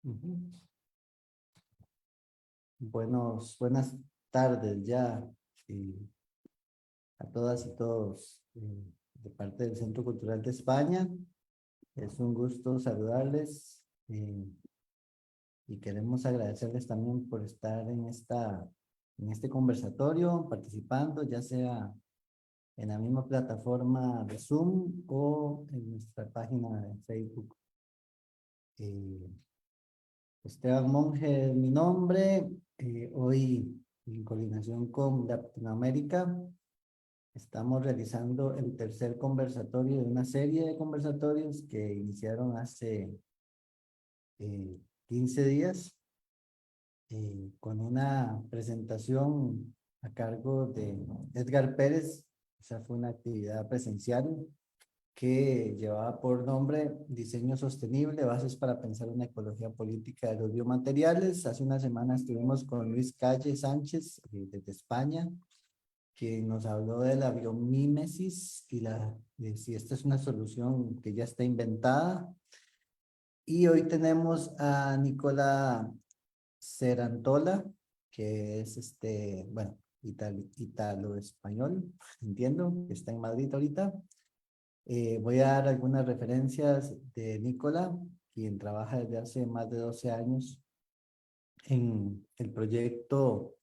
Ujú. Buenas tardes ya a todas y todos de parte del Centro Cultural de España. Es un gusto saludarles y queremos agradecerles también por estar en este conversatorio, participando, ya sea en la misma plataforma de Zoom o en nuestra página de Facebook. Eh, Esteban Monge es mi nombre. Hoy, en coordinación con Latinoamérica, estamos realizando el tercer conversatorio de una serie de conversatorios que iniciaron hace 15 días con una presentación a cargo de Edgar Pérez. Esa fue una actividad presencial que llevaba por nombre Diseño Sostenible, Bases para Pensar una Ecología Política de los Biomateriales. Hace una semana estuvimos con Luis Calle Sánchez desde España, que nos habló de la biomímesis y de si esta es una solución que ya está inventada. Y hoy tenemos a Nicola Cerantola, que es bueno, italo-español, entiendo, que está en Madrid ahorita. Voy a dar algunas referencias de Nicola, quien trabaja desde hace más de 12 años en el proyecto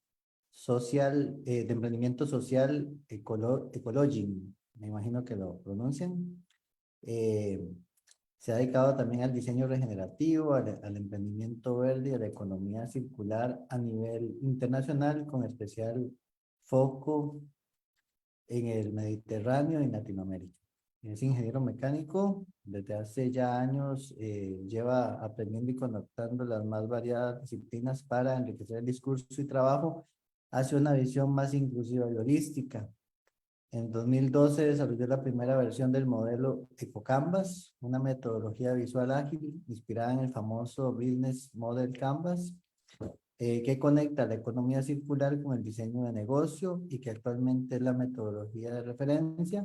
social, de emprendimiento social Ecologing, me imagino que lo pronuncian. Eh, Se ha dedicado también al diseño regenerativo, al emprendimiento verde y a la economía circular a nivel internacional, con especial foco en el Mediterráneo y en Latinoamérica. Es ingeniero mecánico, desde hace ya años lleva aprendiendo y conectando las más variadas disciplinas para enriquecer el discurso y trabajo hacia una visión más inclusiva y holística. En 2012 desarrolló la primera versión del modelo EcoCanvas, una metodología visual ágil inspirada en el famoso Business Model Canvas, que conecta la economía circular con el diseño de negocio y que actualmente es la metodología de referencia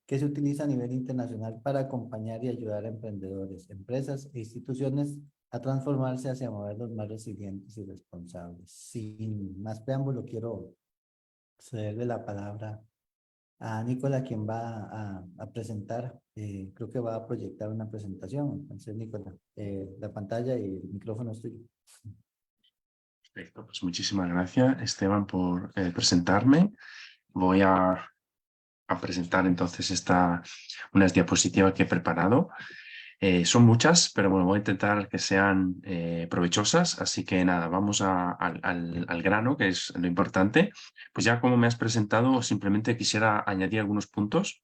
que se utiliza a nivel internacional para acompañar y ayudar a emprendedores, empresas e instituciones a transformarse hacia modelos más resilientes y responsables. Sin más preámbulo, quiero cederle la palabra a Nicola, quien va a presentar, creo que va a proyectar una presentación. Entonces, Nicola, la pantalla y el micrófono es tuyo. Perfecto, pues muchísimas gracias, Esteban, por presentarme. Voy a presentar entonces unas diapositivas que he preparado. Son muchas, pero bueno, voy a intentar que sean provechosas. Así que nada, vamos al grano, que es lo importante. Pues ya como me has presentado, simplemente quisiera añadir algunos puntos.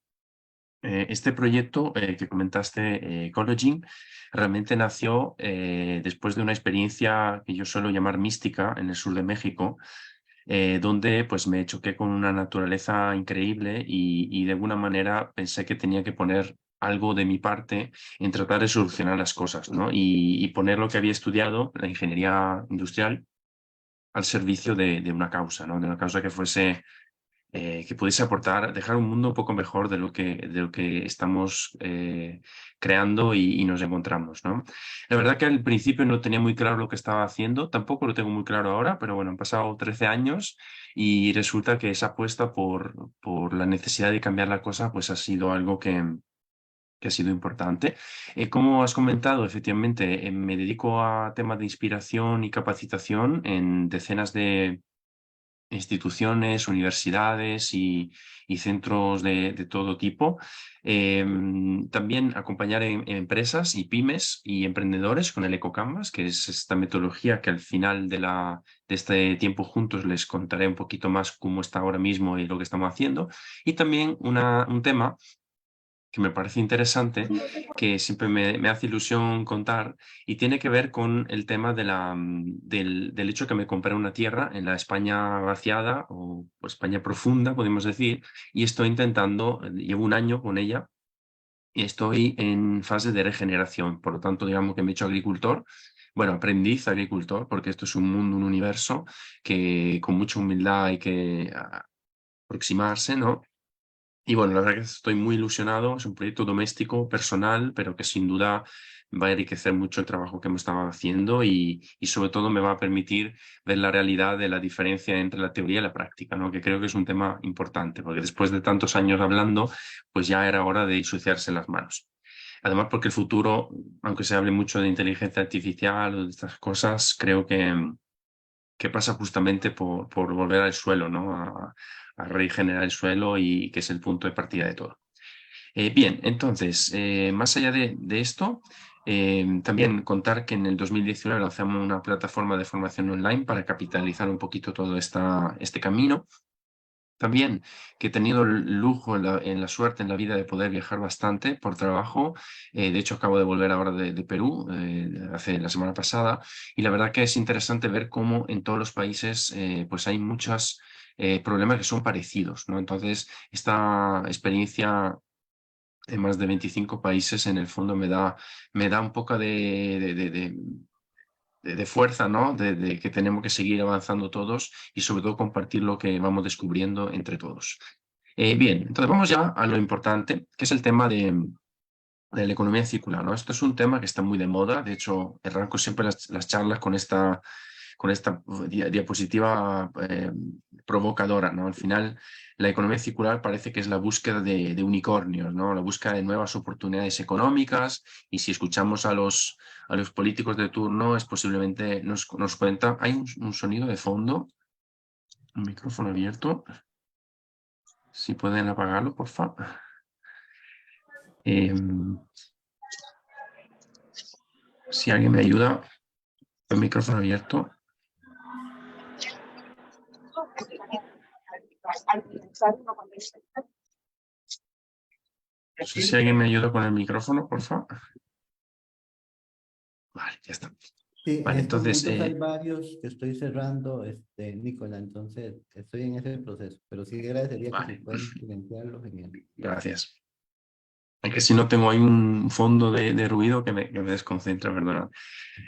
Este proyecto que comentaste, Ecologing, realmente nació después de una experiencia que yo suelo llamar mística en el sur de México, donde pues me choqué con una naturaleza increíble y de alguna manera pensé que tenía que poner algo de mi parte en tratar de solucionar las cosas, ¿no? Y poner lo que había estudiado, la ingeniería industrial, al servicio de una causa, ¿no? De una causa que pudiese aportar, dejar un mundo un poco mejor de lo que estamos creando y nos encontramos, ¿no? La verdad que al principio no tenía muy claro lo que estaba haciendo, tampoco lo tengo muy claro ahora, pero bueno, han pasado 13 años y resulta que esa apuesta por la necesidad de cambiar la cosa, pues ha sido algo que ha sido importante. Como has comentado, efectivamente, me dedico a temas de inspiración y capacitación en decenas de instituciones, universidades y centros de todo tipo. También acompañar en empresas y pymes y emprendedores con el EcoCanvas, que es esta metodología que al final de este tiempo juntos les contaré un poquito más cómo está ahora mismo y lo que estamos haciendo. Y también un tema que me parece interesante, que siempre me hace ilusión contar, y tiene que ver con el tema del hecho que me compré una tierra en la España vaciada o España profunda, podemos decir, y estoy intentando, llevo un año con ella, y estoy en fase de regeneración. Por lo tanto, digamos que me he hecho agricultor, bueno, aprendiz agricultor, porque esto es un mundo, un universo que con mucha humildad hay que aproximarse, ¿no? Y bueno, la verdad que estoy muy ilusionado. Es un proyecto doméstico, personal, pero que sin duda va a enriquecer mucho el trabajo que hemos estado haciendo y sobre todo me va a permitir ver la realidad de la diferencia entre la teoría y la práctica, ¿no? Que creo que es un tema importante, porque después de tantos años hablando, pues ya era hora de ensuciarse las manos. Además, porque el futuro, aunque se hable mucho de inteligencia artificial o de estas cosas, creo que pasa justamente por volver al suelo, ¿no? A regenerar el suelo y que es el punto de partida de todo. Bien, entonces, más allá de esto, también contar que en el 2019 lanzamos una plataforma de formación online para capitalizar un poquito todo este camino. También que he tenido el lujo, en la suerte, en la vida de poder viajar bastante por trabajo. De hecho, acabo de volver ahora de Perú, hace la semana pasada, y la verdad que es interesante ver cómo en todos los países pues hay muchos problemas que son parecidos, ¿no? Entonces, esta experiencia en más de 25 países en el fondo me da un poco de fuerza, ¿no? De que tenemos que seguir avanzando todos y sobre todo compartir lo que vamos descubriendo entre todos. Bien, entonces vamos ya a lo importante, que es el tema de la economía circular, ¿no? Esto es un tema que está muy de moda. De hecho, arranco siempre las charlas con esta diapositiva provocadora, ¿no? Al final, la economía circular parece que es la búsqueda de unicornios, ¿no? La búsqueda de nuevas oportunidades económicas, y si escuchamos a los políticos de turno, es posiblemente nos cuentan. Hay un sonido de fondo, un micrófono abierto. Si pueden apagarlo, por favor. Si alguien me ayuda, el micrófono abierto. No sé si alguien me ayuda con el micrófono, por favor. Vale, ya está. Sí, en Vale, estos entonces, momentos hay varios que estoy cerrando, Nicola, entonces estoy en ese proceso, pero sí agradecería que si vale, pueden silenciarlo, genial. gracias. Es que si no tengo ahí un fondo de ruido que me desconcentra, perdona.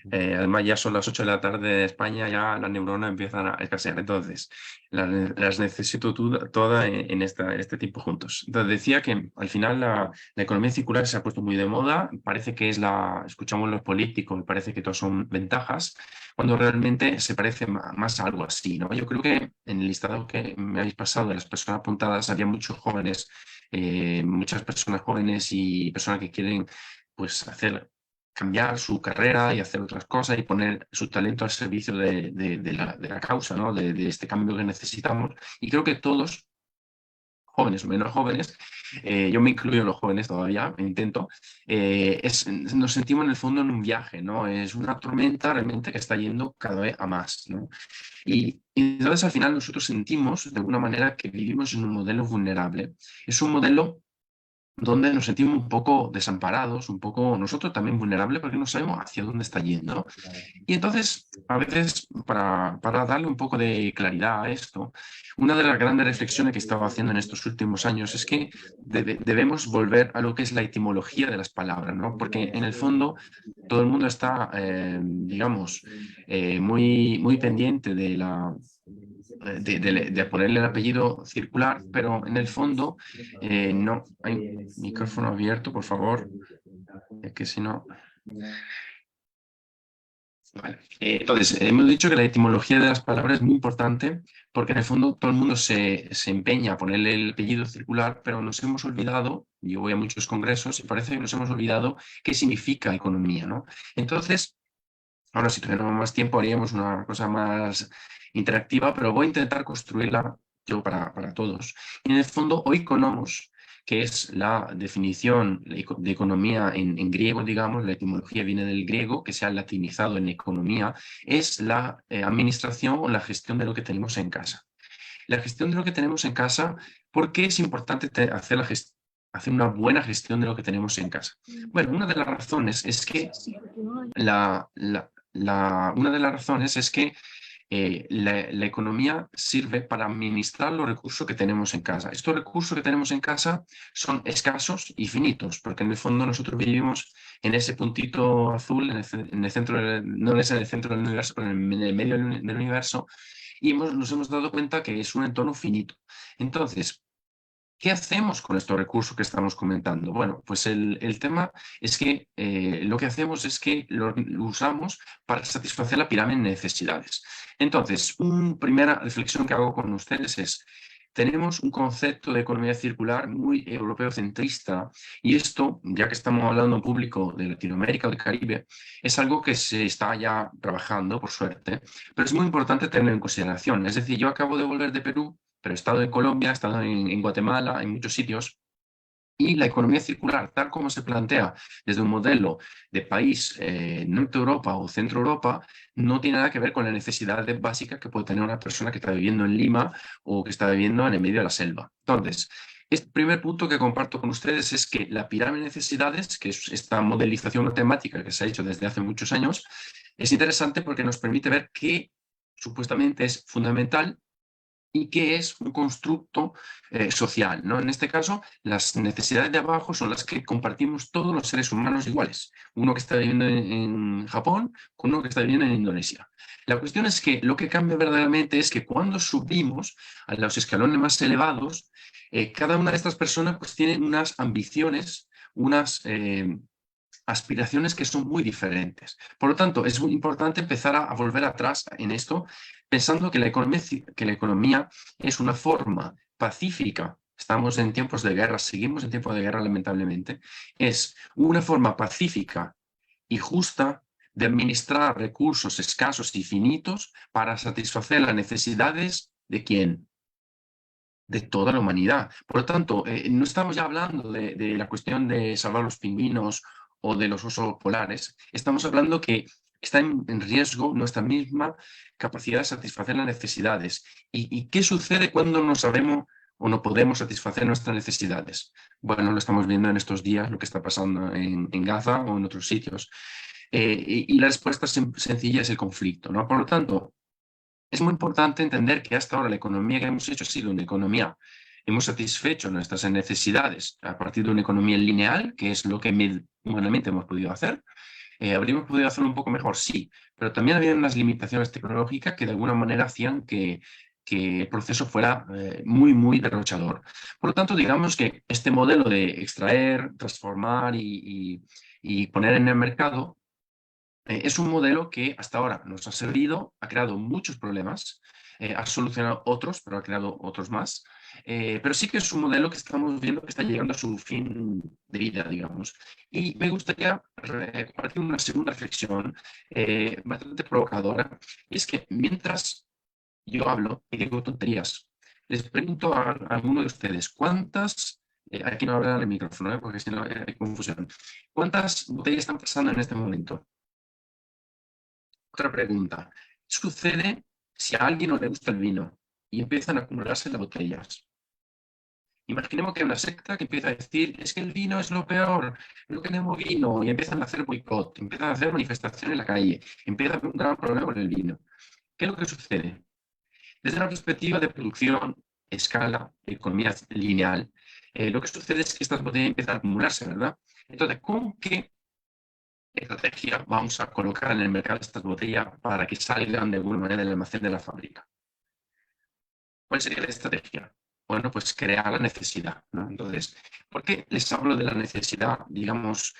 Ujú. Además, ya son las 8 de la tarde de España, ya las neuronas empiezan a escasear. Entonces, las necesito todas en este tiempo juntos. Entonces, decía que al final la economía circular se ha puesto muy de moda. Parece que escuchamos los políticos, me parece que todas son ventajas, cuando realmente se parece más a algo así, ¿no? Yo creo que en el listado que me habéis pasado de las personas apuntadas había muchos jóvenes, muchas personas jóvenes y personas que quieren pues cambiar su carrera y hacer otras cosas y poner su talento al servicio de la causa, ¿no? De este cambio que necesitamos. Y creo que todos, jóvenes o menos jóvenes, yo me incluyo en los jóvenes todavía, intento, nos sentimos en el fondo en un viaje, ¿no? Es una tormenta realmente que está yendo cada vez a más, ¿no? Y entonces al final nosotros sentimos de alguna manera que vivimos en un modelo vulnerable. Es un modelo donde nos sentimos un poco desamparados, un poco nosotros también vulnerables porque no sabemos hacia dónde está yendo. Claro. Y entonces, a veces, para darle un poco de claridad a esto, una de las grandes reflexiones que he estado haciendo en estos últimos años es que debemos volver a lo que es la etimología de las palabras, ¿no? Porque en el fondo todo el mundo está, digamos, muy, muy pendiente de ponerle el apellido circular, pero en el fondo no. Hay un micrófono abierto, por favor, que si no... Vale. Entonces, hemos dicho que la etimología de las palabras es muy importante porque en el fondo todo el mundo se empeña a ponerle el apellido circular, pero nos hemos olvidado, yo voy a muchos congresos y parece que nos hemos olvidado qué significa economía, ¿no? Entonces, ahora si tuviéramos más tiempo haríamos una cosa más interactiva, pero voy a intentar construirla yo para todos. Y en el fondo, oikonomos, que es la definición de economía en griego, digamos, la etimología viene del griego, que se ha latinizado en economía, es la administración o la gestión de lo que tenemos en casa. La gestión de lo que tenemos en casa, ¿por qué es importante hacer una buena gestión de lo que tenemos en casa? Bueno, una de las razones es que una de las razones es que la economía sirve para administrar los recursos que tenemos en casa. Estos recursos que tenemos en casa son escasos y finitos, porque en el fondo nosotros vivimos en ese puntito azul, en el centro, no es en el centro del universo, pero en el medio del universo, y nos hemos dado cuenta que es un entorno finito. Entonces, ¿Qué hacemos con estos recursos que estamos comentando? Bueno, pues el tema es que lo que hacemos es que lo usamos para satisfacer la pirámide de necesidades. Entonces, una primera reflexión que hago con ustedes es, tenemos un concepto de economía circular muy europeocentrista y esto, ya que estamos hablando en público de Latinoamérica o del Caribe, es algo que se está ya trabajando, por suerte, pero es muy importante tenerlo en consideración. Es decir, yo acabo de volver de Perú, pero he estado en Colombia, he estado en Guatemala, en muchos sitios, y la economía circular, tal como se plantea desde un modelo de país norte Europa o centro Europa, no tiene nada que ver con la necesidad básica que puede tener una persona que está viviendo en Lima o que está viviendo en el medio de la selva. Entonces, este primer punto que comparto con ustedes es que la pirámide de necesidades, que es esta modelización matemática que se ha hecho desde hace muchos años, es interesante porque nos permite ver qué supuestamente es fundamental y qué es un constructo social, ¿no? En este caso, las necesidades de abajo son las que compartimos todos los seres humanos iguales. Uno que está viviendo en Japón con uno que está viviendo en Indonesia. La cuestión es que lo que cambia verdaderamente es que cuando subimos a los escalones más elevados, cada una de estas personas pues tiene unas ambiciones, unas aspiraciones que son muy diferentes. Por lo tanto, es muy importante empezar a volver atrás en esto, pensando que la economía es una forma pacífica. Estamos en tiempos de guerra, seguimos en tiempos de guerra, lamentablemente. Es una forma pacífica y justa de administrar recursos escasos y finitos para satisfacer las necesidades de quién, de toda la humanidad. Por lo tanto, no estamos ya hablando de la cuestión de salvar los pingüinos o de los osos polares, estamos hablando que está en riesgo nuestra misma capacidad de satisfacer las necesidades. ¿Y qué sucede cuando no sabemos o no podemos satisfacer nuestras necesidades? Bueno, lo estamos viendo en estos días, lo que está pasando en Gaza o en otros sitios. Y la respuesta sencilla es el conflicto, ¿no? Por lo tanto, es muy importante entender que hasta ahora la economía que hemos hecho ha sido una economía, hemos satisfecho nuestras necesidades a partir de una economía lineal, que es lo que humanamente hemos podido hacer. ¿Habríamos podido hacerlo un poco mejor? Sí, pero también había unas limitaciones tecnológicas que de alguna manera hacían que el proceso fuera muy, muy derrochador. Por lo tanto, digamos que este modelo de extraer, transformar y poner en el mercado es un modelo que hasta ahora nos ha servido, ha creado muchos problemas, ha solucionado otros, pero ha creado otros más. Pero sí que es un modelo que estamos viendo que está llegando a su fin de vida, digamos. Y me gustaría compartir una segunda reflexión bastante provocadora, y es que mientras yo hablo y digo tonterías, les pregunto a alguno de ustedes, ¿cuántas, aquí no habla el micrófono, porque si no hay confusión, ¿cuántas botellas están pasando en este momento? Otra pregunta. ¿Qué sucede si a alguien no le gusta el vino y empiezan a acumularse las botellas? Imaginemos que hay una secta que empieza a decir, es que el vino es lo peor, no queremos vino, y empiezan a hacer boicot, empiezan a hacer manifestaciones en la calle, empieza a haber un gran problema con el vino. ¿Qué es lo que sucede? Desde una perspectiva de producción, escala, economía lineal, lo que sucede es que estas botellas empiezan a acumularse, ¿verdad? Entonces, ¿con qué estrategia vamos a colocar en el mercado estas botellas para que salgan de alguna manera del almacén de la fábrica? ¿Cuál sería la estrategia? Bueno, pues crear la necesidad, ¿no? Entonces, ¿por qué les hablo de la necesidad? Digamos,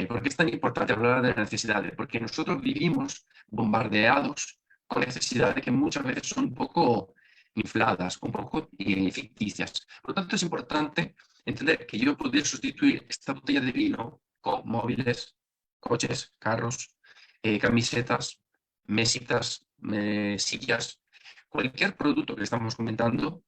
¿por qué es tan importante hablar de las necesidades? Porque nosotros vivimos bombardeados con necesidades que muchas veces son un poco infladas, un poco ficticias. Por lo tanto, es importante entender que yo podría sustituir esta botella de vino con móviles, coches, carros, camisetas, mesitas, sillas, cualquier producto que estamos comentando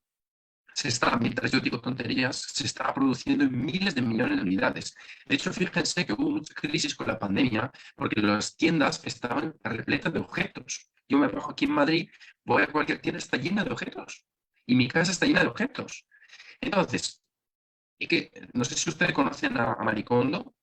mientras yo digo tonterías, se está produciendo en miles de millones de unidades. De hecho, fíjense que hubo mucha crisis con la pandemia porque las tiendas estaban repletas de objetos. Yo me bajo aquí en Madrid, voy a cualquier tienda, está llena de objetos. Y mi casa está llena de objetos. Entonces, no sé si ustedes conocen a Marie Kondo.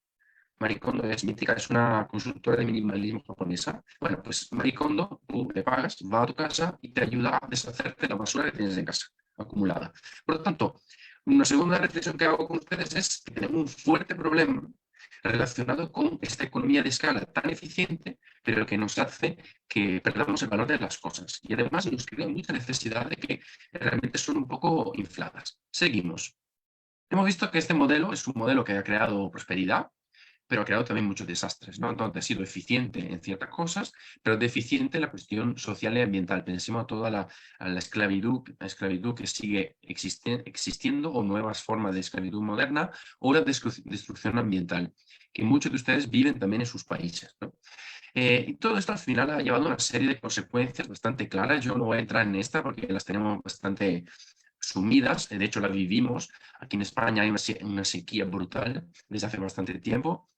Marie Kondo es mítica, es una consultora de minimalismo japonesa. Bueno, pues Marie Kondo, tú le pagas, va a tu casa y te ayuda a deshacerte de la basura que tienes en casa acumulada. Por lo tanto, una segunda reflexión que hago con ustedes es que tenemos un fuerte problema relacionado con esta economía de escala tan eficiente, pero que nos hace que perdamos el valor de las cosas. Y además nos crea mucha necesidad de que realmente son un poco infladas. Seguimos. hemos visto que este modelo es un modelo que ha creado prosperidad, pero ha creado también muchos desastres, ¿no? Entonces ha sido eficiente en ciertas cosas, pero deficiente en la cuestión social y ambiental. Pensemos a toda la esclavitud que sigue existiendo, o nuevas formas de esclavitud moderna, o la destrucción ambiental, que muchos de ustedes viven también en sus países, ¿no? Y todo esto al final ha llevado a una serie de consecuencias bastante claras. Yo no voy a entrar en esta porque las tenemos bastante sumidas, de hecho la vivimos. Aquí en España hay una sequía brutal desde hace bastante tiempo.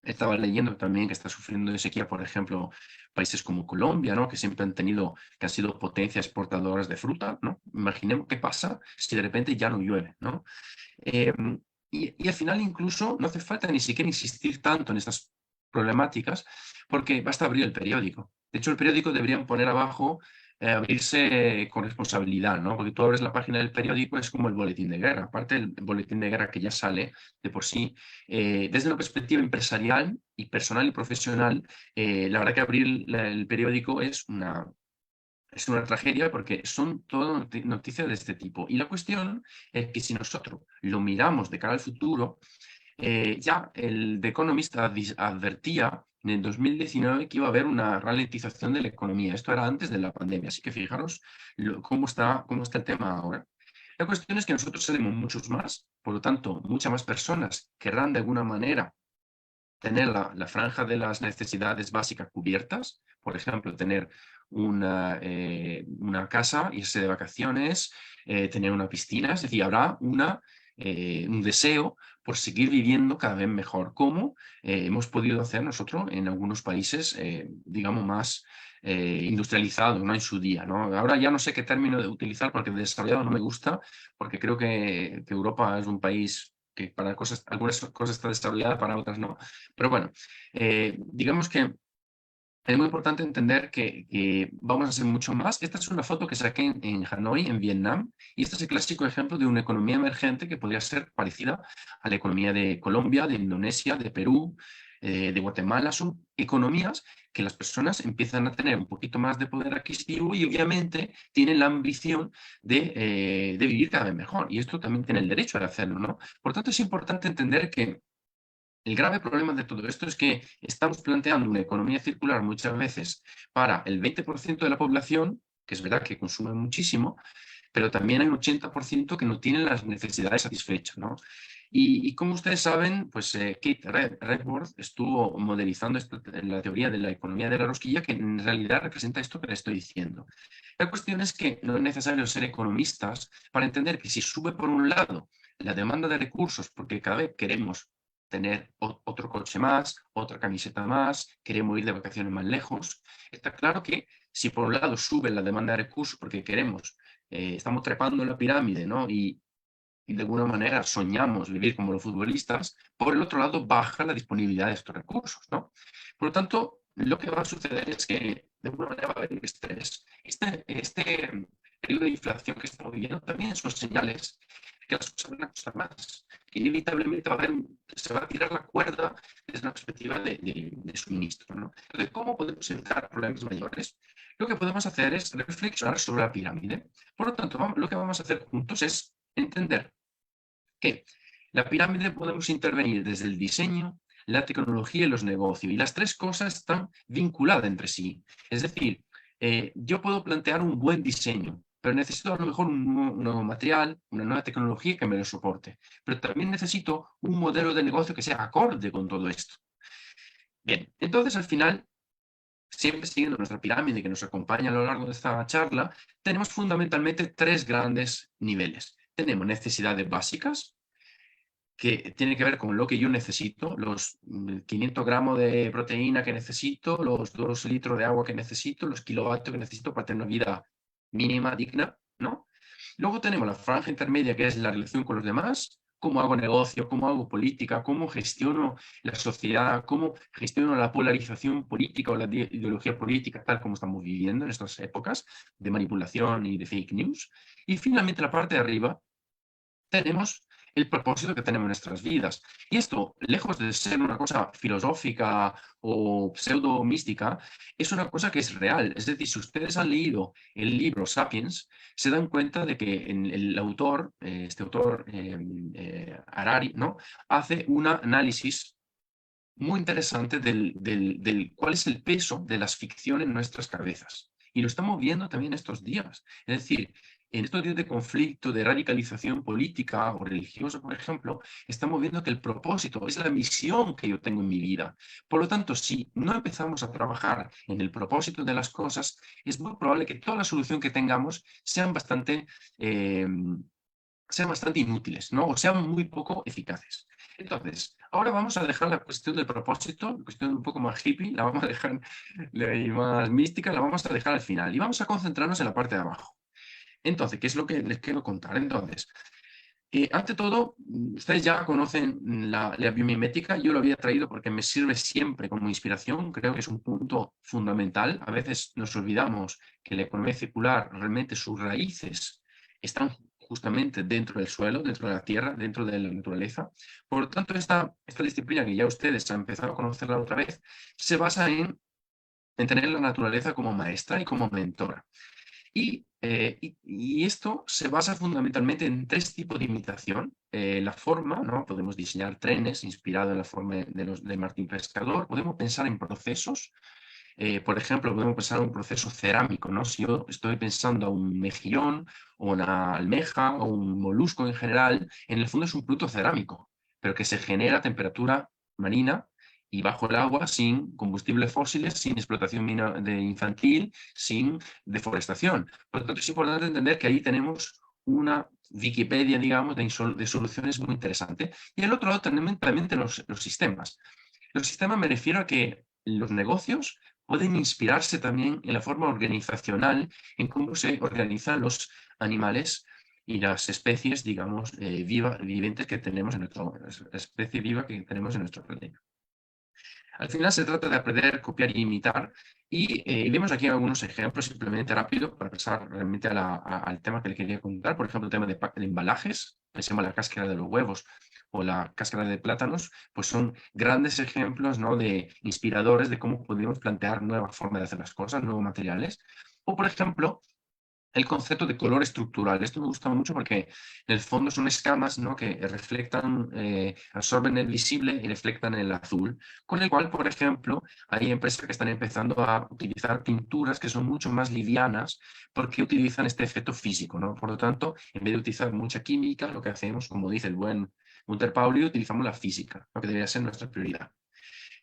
Estaba leyendo también que está sufriendo de sequía, por ejemplo, países como Colombia, ¿no? Que siempre que han sido potencias exportadoras de fruta, ¿no? Imaginemos qué pasa si de repente ya no llueve, ¿no? Eh, y al final incluso no hace falta ni siquiera insistir tanto en estas problemáticas, porque basta abrir el periódico. De hecho, el periódico deberían poner abajo, abrirse con responsabilidad, ¿no? Porque tú abres la página del periódico, es como el boletín de guerra. Aparte del boletín de guerra que ya sale de por sí, desde una perspectiva empresarial y personal y profesional, la verdad que abrir el periódico es una tragedia, porque son todas noticias de este tipo. Y la cuestión es que si nosotros lo miramos de cara al futuro, ya el The Economist advertía en el 2019 que iba a haber una ralentización de la economía. Esto era antes de la pandemia, así que fijaros cómo está el tema ahora. La cuestión es que nosotros seremos muchos más, por lo tanto, muchas más personas querrán de alguna manera tener la franja de las necesidades básicas cubiertas, por ejemplo, tener una casa, irse de vacaciones, tener una piscina, es decir, habrá un deseo por seguir viviendo cada vez mejor, como hemos podido hacer nosotros en algunos países, digamos, más industrializados, ¿no? En su día, ¿no? Ahora ya no sé qué término de utilizar, porque desarrollado no me gusta, porque creo que Europa es un país que para algunas cosas está desarrollada, para otras no. Pero bueno, digamos que es muy importante entender que vamos a hacer mucho más. Esta es una foto que saqué en Hanoi, en Vietnam, y este es el clásico ejemplo de una economía emergente que podría ser parecida a la economía de Colombia, de Indonesia, de Perú, de Guatemala. Son economías que las personas empiezan a tener un poquito más de poder adquisitivo y obviamente tienen la ambición de vivir cada vez mejor. Y esto también tiene el derecho de hacerlo, ¿no? Por tanto, es importante entender que el grave problema de todo esto es que estamos planteando una economía circular muchas veces para el 20% de la población, que es verdad que consume muchísimo, pero también hay un 80% que no tienen las necesidades satisfechas, ¿no? Y como ustedes saben, pues Kate Raworth estuvo modelizando la teoría de la economía de la rosquilla, que en realidad representa esto que les estoy diciendo. La cuestión es que no es necesario ser economistas para entender que si sube por un lado la demanda de recursos, porque cada vez queremos tener otro coche más, otra camiseta más, queremos ir de vacaciones más lejos, está claro que si por un lado sube la demanda de recursos porque estamos trepando la pirámide, ¿no? Y de alguna manera soñamos vivir como los futbolistas, por el otro lado baja la disponibilidad de estos recursos, ¿no? Por lo tanto, lo que va a suceder es que de alguna manera va a haber estrés. Este periodo de inflación que estamos viviendo también son señales que las cosas van a costar más, que inevitablemente se va a tirar la cuerda desde una perspectiva de suministro, ¿no? Entonces, ¿cómo podemos evitar problemas mayores? Lo que podemos hacer es reflexionar sobre la pirámide. Por lo tanto, lo que vamos a hacer juntos es entender que la pirámide podemos intervenir desde el diseño, la tecnología y los negocios. Y las tres cosas están vinculadas entre sí. Es decir, yo puedo plantear un buen diseño, pero necesito a lo mejor un nuevo material, una nueva tecnología que me lo soporte. Pero también necesito un modelo de negocio que sea acorde con todo esto. Bien, entonces al final, siempre siguiendo nuestra pirámide que nos acompaña a lo largo de esta charla, tenemos fundamentalmente tres grandes niveles. Tenemos necesidades básicas, que tiene que ver con lo que yo necesito, los 500 gramos de proteína que necesito, los 2 litros de agua que necesito, los kilovatios que necesito para tener una vida mínima, digna, ¿no? Luego tenemos la franja intermedia, que es la relación con los demás, cómo hago negocio, cómo hago política, cómo gestiono la sociedad, cómo gestiono la polarización política o la ideología política, tal como estamos viviendo en estas épocas de manipulación y de fake news. Y finalmente, la parte de arriba, tenemos el propósito que tenemos en nuestras vidas. Y esto, lejos de ser una cosa filosófica o pseudo mística, es una cosa que es real. Es decir, si ustedes han leído el libro Sapiens, se dan cuenta de que el autor, este autor Harari, ¿no? Hace un análisis muy interesante del cuál es el peso de las ficciones en nuestras cabezas. Y lo estamos viendo también estos días. Es decir, en estos días de conflicto, de radicalización política o religiosa, por ejemplo, estamos viendo que el propósito es la misión que yo tengo en mi vida. Por lo tanto, si no empezamos a trabajar en el propósito de las cosas, es muy probable que toda la solución que tengamos eh, sean bastante inútiles, ¿no? O sean muy poco eficaces. Entonces, ahora vamos a dejar la cuestión del propósito, la cuestión un poco más hippie, la vamos a dejar y más mística, la vamos a dejar al final y vamos a concentrarnos en la parte de abajo. Entonces, ¿qué es lo que les quiero contar? Entonces, ante todo, ustedes ya conocen la biomimética, yo lo había traído porque me sirve siempre como inspiración, creo que es un punto fundamental. A veces nos olvidamos que la economía circular, realmente sus raíces están justamente dentro del suelo, dentro de la tierra, dentro de la naturaleza. Por lo tanto, esta disciplina que ya ustedes han empezado a conocerla otra vez, se basa en tener la naturaleza como maestra y como mentora. Y esto se basa fundamentalmente en tres tipos de imitación. La forma, ¿no? Podemos diseñar trenes inspirados en la forma de Martín Pescador. Podemos pensar en procesos. Por ejemplo, podemos pensar en un proceso cerámico, ¿no? Si yo estoy pensando a un mejillón o una almeja o un molusco en general, en el fondo es un producto cerámico, pero que se genera a temperatura marina y bajo el agua, sin combustibles fósiles, sin explotación infantil, sin deforestación. Por lo tanto, es importante entender que ahí tenemos una Wikipedia, digamos, de soluciones muy interesante. Y al otro lado también tenemos los sistemas. Los sistemas me refiero a que los negocios pueden inspirarse también en la forma organizacional, en cómo se organizan los animales y las especies, digamos, vivientes que tenemos en especie viva que tenemos en nuestro planeta. Al final se trata de aprender, copiar y imitar. Y vemos aquí algunos ejemplos simplemente rápido para pasar realmente al tema que le quería contar. Por ejemplo, el tema de embalajes, pensemos la cáscara de los huevos o la cáscara de plátanos, pues son grandes ejemplos, ¿no? De inspiradores de cómo podemos plantear nuevas formas de hacer las cosas, nuevos materiales. O, por ejemplo, el concepto de color estructural. Esto me gusta mucho porque en el fondo son escamas, ¿no? Que reflectan, absorben el visible y reflectan el azul, con el cual, por ejemplo, hay empresas que están empezando a utilizar pinturas que son mucho más livianas porque utilizan este efecto físico, ¿no? Por lo tanto, en vez de utilizar mucha química, lo que hacemos, como dice el buen Gunter Pauli, utilizamos la física, lo que debería ser nuestra prioridad.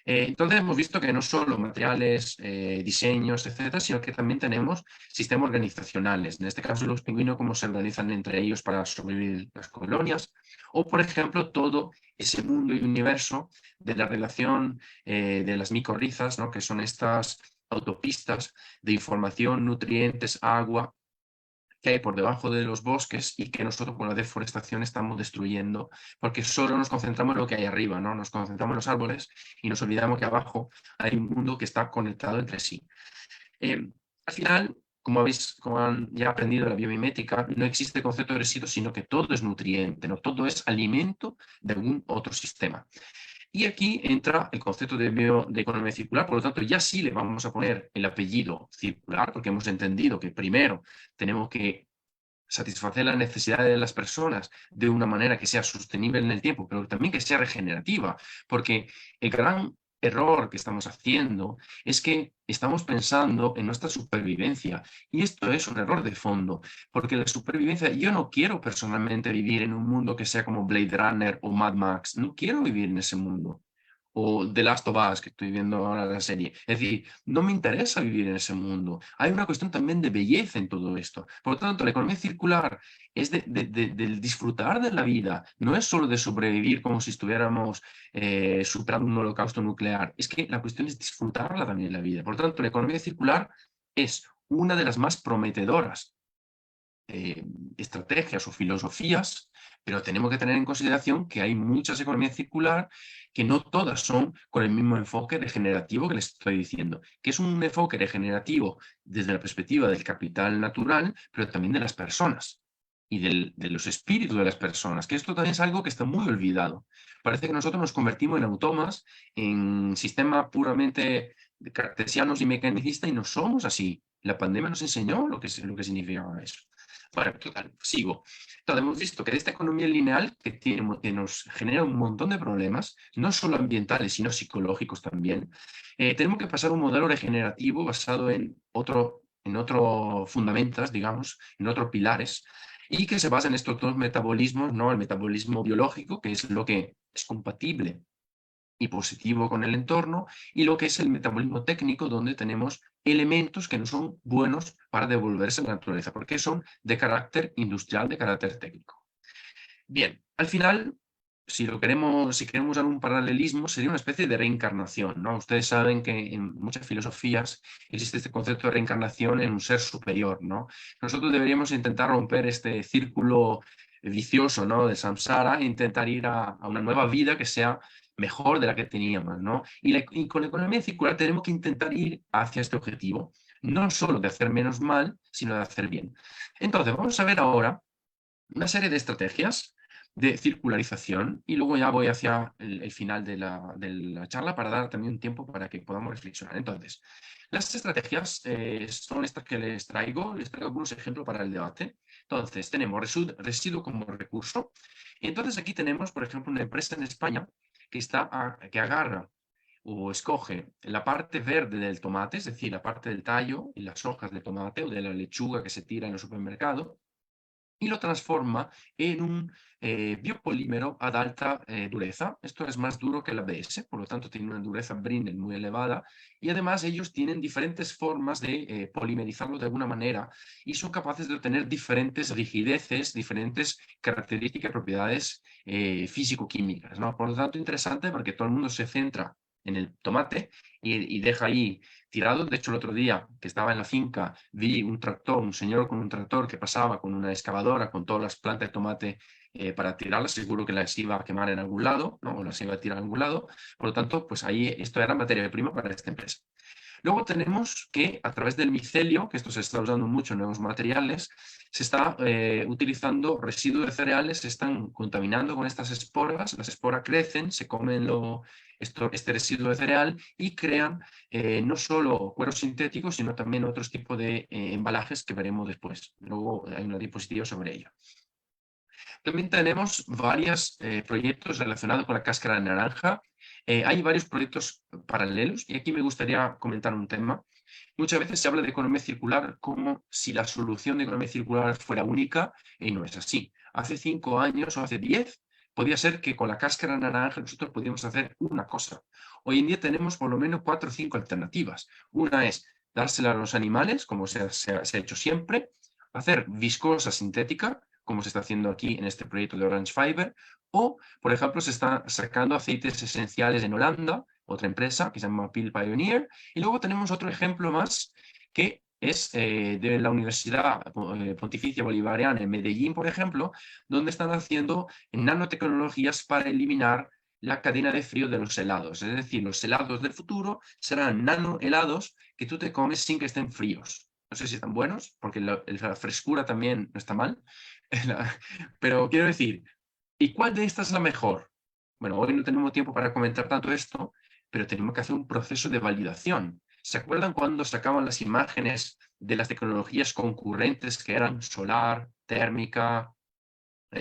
Entonces hemos visto que no solo materiales, diseños, etcétera, sino que también tenemos sistemas organizacionales. En este caso, los pingüinos, cómo se organizan entre ellos para sobrevivir las colonias. O, por ejemplo, todo ese mundo y universo de la relación de las micorrizas, ¿no? Que son estas autopistas de información, nutrientes, agua, que hay por debajo de los bosques y que nosotros con la deforestación estamos destruyendo, porque solo nos concentramos en lo que hay arriba, ¿no? Nos concentramos en los árboles y nos olvidamos que abajo hay un mundo que está conectado entre sí. Al final, como han ya aprendido la biomimética, no existe concepto de residuos, sino que todo es nutriente, ¿no? Todo es alimento de algún otro sistema. Y aquí entra el concepto de economía circular, por lo tanto, ya sí le vamos a poner el apellido circular, porque hemos entendido que primero tenemos que satisfacer las necesidades de las personas de una manera que sea sostenible en el tiempo, pero también que sea regenerativa, porque el gran error que estamos haciendo es que estamos pensando en nuestra supervivencia y esto es un error de fondo, porque la supervivencia, yo no quiero personalmente vivir en un mundo que sea como Blade Runner o Mad Max, no quiero vivir en ese mundo. O The Last of Us, que estoy viendo ahora la serie. Es decir, no me interesa vivir en ese mundo. Hay una cuestión también de belleza en todo esto. Por lo tanto, la economía circular es del disfrutar de la vida. No es solo de sobrevivir como si estuviéramos superando un holocausto nuclear. Es que la cuestión es disfrutarla también la vida. Por lo tanto, la economía circular es una de las más prometedoras estrategias o filosofías, pero tenemos que tener en consideración que hay muchas economías circular que no todas son con el mismo enfoque regenerativo que les estoy diciendo, que es un enfoque regenerativo desde la perspectiva del capital natural, pero también de las personas. y de los espíritus de las personas, que esto también es algo que está muy olvidado. Parece que nosotros nos convertimos en automas, en sistemas puramente cartesianos y mecanicistas, y no somos así. La pandemia nos enseñó lo que significaba eso. Bueno, total, sigo. Entonces, hemos visto que esta economía lineal que nos genera un montón de problemas, no solo ambientales, sino psicológicos también, tenemos que pasar a un modelo regenerativo basado en otro fundamentos, digamos, en otros pilares, y que se basa en estos dos metabolismos, ¿no? El metabolismo biológico, que es lo que es compatible y positivo con el entorno, y lo que es el metabolismo técnico, donde tenemos elementos que no son buenos para devolverse a la naturaleza, porque son de carácter industrial, de carácter técnico. Bien, al final, si queremos usar un paralelismo, sería una especie de reencarnación, ¿no? Ustedes saben que en muchas filosofías existe este concepto de reencarnación en un ser superior, ¿no? Nosotros deberíamos intentar romper este círculo vicioso, ¿no? De samsara e intentar ir a una nueva vida que sea mejor de la que teníamos, ¿no? Y con la economía circular tenemos que intentar ir hacia este objetivo, no solo de hacer menos mal, sino de hacer bien. Entonces, vamos a ver ahora una serie de estrategias de circularización y luego ya voy hacia el final de la charla para dar también un tiempo para que podamos reflexionar. Entonces, las estrategias son estas que les traigo algunos ejemplos para el debate. Entonces, tenemos residuo como recurso. Y entonces aquí tenemos, por ejemplo, una empresa en España que agarra o escoge la parte verde del tomate, es decir, la parte del tallo y las hojas del tomate o de la lechuga que se tira en el supermercado, y lo transforma en un biopolímero ad alta dureza. Esto es más duro que el ABS, por lo tanto tiene una dureza Brinell muy elevada, y además ellos tienen diferentes formas de polimerizarlo de alguna manera y son capaces de obtener diferentes rigideces, diferentes características y propiedades físico-químicas, ¿no? Por lo tanto, interesante porque todo el mundo se centra en el tomate y deja ahí tirado. De hecho, el otro día que estaba en la finca, vi un señor con un tractor que pasaba con una excavadora con todas las plantas de tomate para tirarlas. Seguro que las iba a quemar en algún lado, ¿no? O las iba a tirar en algún lado. Por lo tanto, pues ahí esto era materia prima para esta empresa. Luego tenemos que a través del micelio, que esto se está usando mucho en nuevos materiales, se está utilizando residuos de cereales, se están contaminando con estas esporas, las esporas crecen, se comen este residuo de cereal y crean no solo cuero sintético, sino también otros tipos de embalajes que veremos después. Luego hay una diapositiva sobre ello. También tenemos varios proyectos relacionados con la cáscara de naranja. Hay varios proyectos paralelos y aquí me gustaría comentar un tema. Muchas veces se habla de economía circular como si la solución de economía circular fuera única y no es así. Hace 5 años o hace 10 podía ser que con la cáscara de naranja nosotros podíamos hacer una cosa. Hoy en día tenemos por lo menos 4 o 5 alternativas. Una es dársela a los animales, como se ha hecho siempre, hacer viscosa sintética, como se está haciendo aquí en este proyecto de Orange Fiber, o, por ejemplo, se están sacando aceites esenciales en Holanda, otra empresa que se llama Peel Pioneer, y luego tenemos otro ejemplo más que es de la Universidad Pontificia Bolivariana en Medellín, por ejemplo, donde están haciendo nanotecnologías para eliminar la cadena de frío de los helados. Es decir, los helados del futuro serán nanohelados que tú te comes sin que estén fríos. No sé si están buenos, porque la frescura también no está mal, pero quiero decir, ¿y cuál de estas es la mejor? Bueno, hoy no tenemos tiempo para comentar tanto esto, pero tenemos que hacer un proceso de validación. ¿Se acuerdan cuando sacaban las imágenes de las tecnologías concurrentes que eran solar, térmica,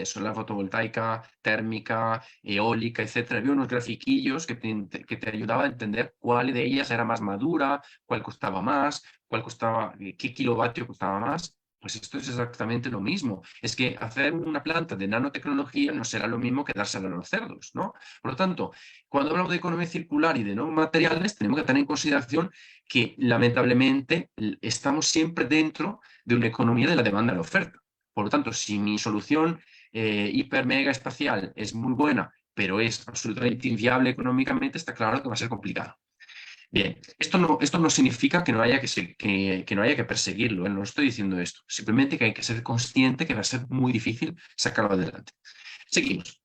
solar fotovoltaica, térmica, eólica, etcétera? Había unos grafiquillos que te ayudaban a entender cuál de ellas era más madura, cuál costaba más, qué kilovatio costaba más. Pues esto es exactamente lo mismo. Es que hacer una planta de nanotecnología no será lo mismo que dársela a los cerdos, ¿no? Por lo tanto, cuando hablamos de economía circular y de nuevos materiales, tenemos que tener en consideración que, lamentablemente, estamos siempre dentro de una economía de la demanda y la oferta. Por lo tanto, si mi solución hiper mega espacial es muy buena, pero es absolutamente inviable económicamente, está claro que va a ser complicado. Bien, esto no significa que no haya que no haya que perseguirlo, no estoy diciendo esto, simplemente que hay que ser consciente que va a ser muy difícil sacarlo adelante. Seguimos.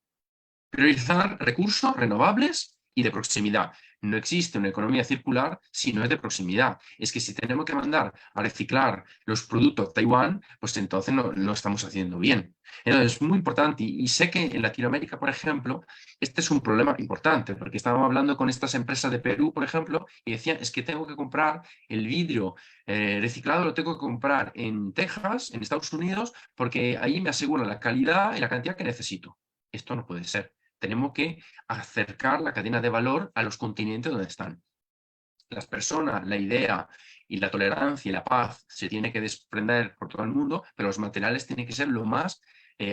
Priorizar recursos renovables y de proximidad. No existe una economía circular si no es de proximidad. Es que si tenemos que mandar a reciclar los productos a Taiwán, pues entonces no lo estamos haciendo bien. Entonces es muy importante y sé que en Latinoamérica, por ejemplo, este es un problema importante, porque estábamos hablando con estas empresas de Perú, por ejemplo, y decían, es que tengo que comprar el vidrio reciclado, lo tengo que comprar en Texas, en Estados Unidos, porque ahí me aseguran la calidad y la cantidad que necesito. Esto no puede ser. Tenemos que acercar la cadena de valor a los continentes donde están. Las personas, la idea y la tolerancia y la paz se tiene que desprender por todo el mundo, pero los materiales tienen que ser lo más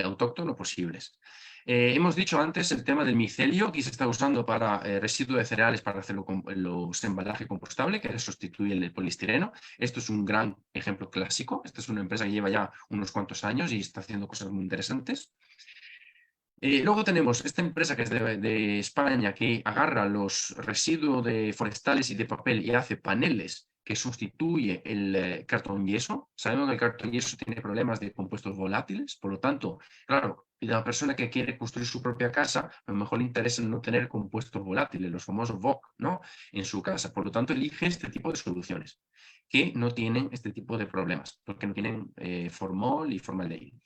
autóctonos posibles. Hemos dicho antes el tema del micelio, que se está usando para residuos de cereales para hacer los embalajes compostables, que sustituye el poliestireno. Esto es un gran ejemplo clásico. Esta es una empresa que lleva ya unos cuantos años y está haciendo cosas muy interesantes. Luego tenemos esta empresa que es de España que agarra los residuos de forestales y de papel y hace paneles que sustituye el cartón yeso. Sabemos que el cartón yeso tiene problemas de compuestos volátiles, por lo tanto, claro, la persona que quiere construir su propia casa, a lo mejor le interesa no tener compuestos volátiles, los famosos VOC, ¿no? En su casa. Por lo tanto, elige este tipo de soluciones que no tienen este tipo de problemas, porque no tienen formol y formaldehído.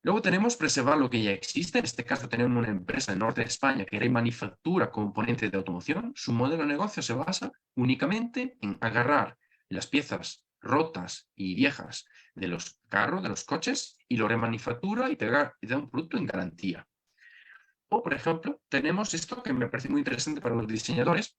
Luego tenemos preservar lo que ya existe. En este caso tenemos una empresa en norte de España que remanufactura componentes de automoción. Su modelo de negocio se basa únicamente en agarrar las piezas rotas y viejas de los carros, de los coches, y lo remanufactura y te da un producto en garantía. O, por ejemplo, tenemos esto que me parece muy interesante para los diseñadores,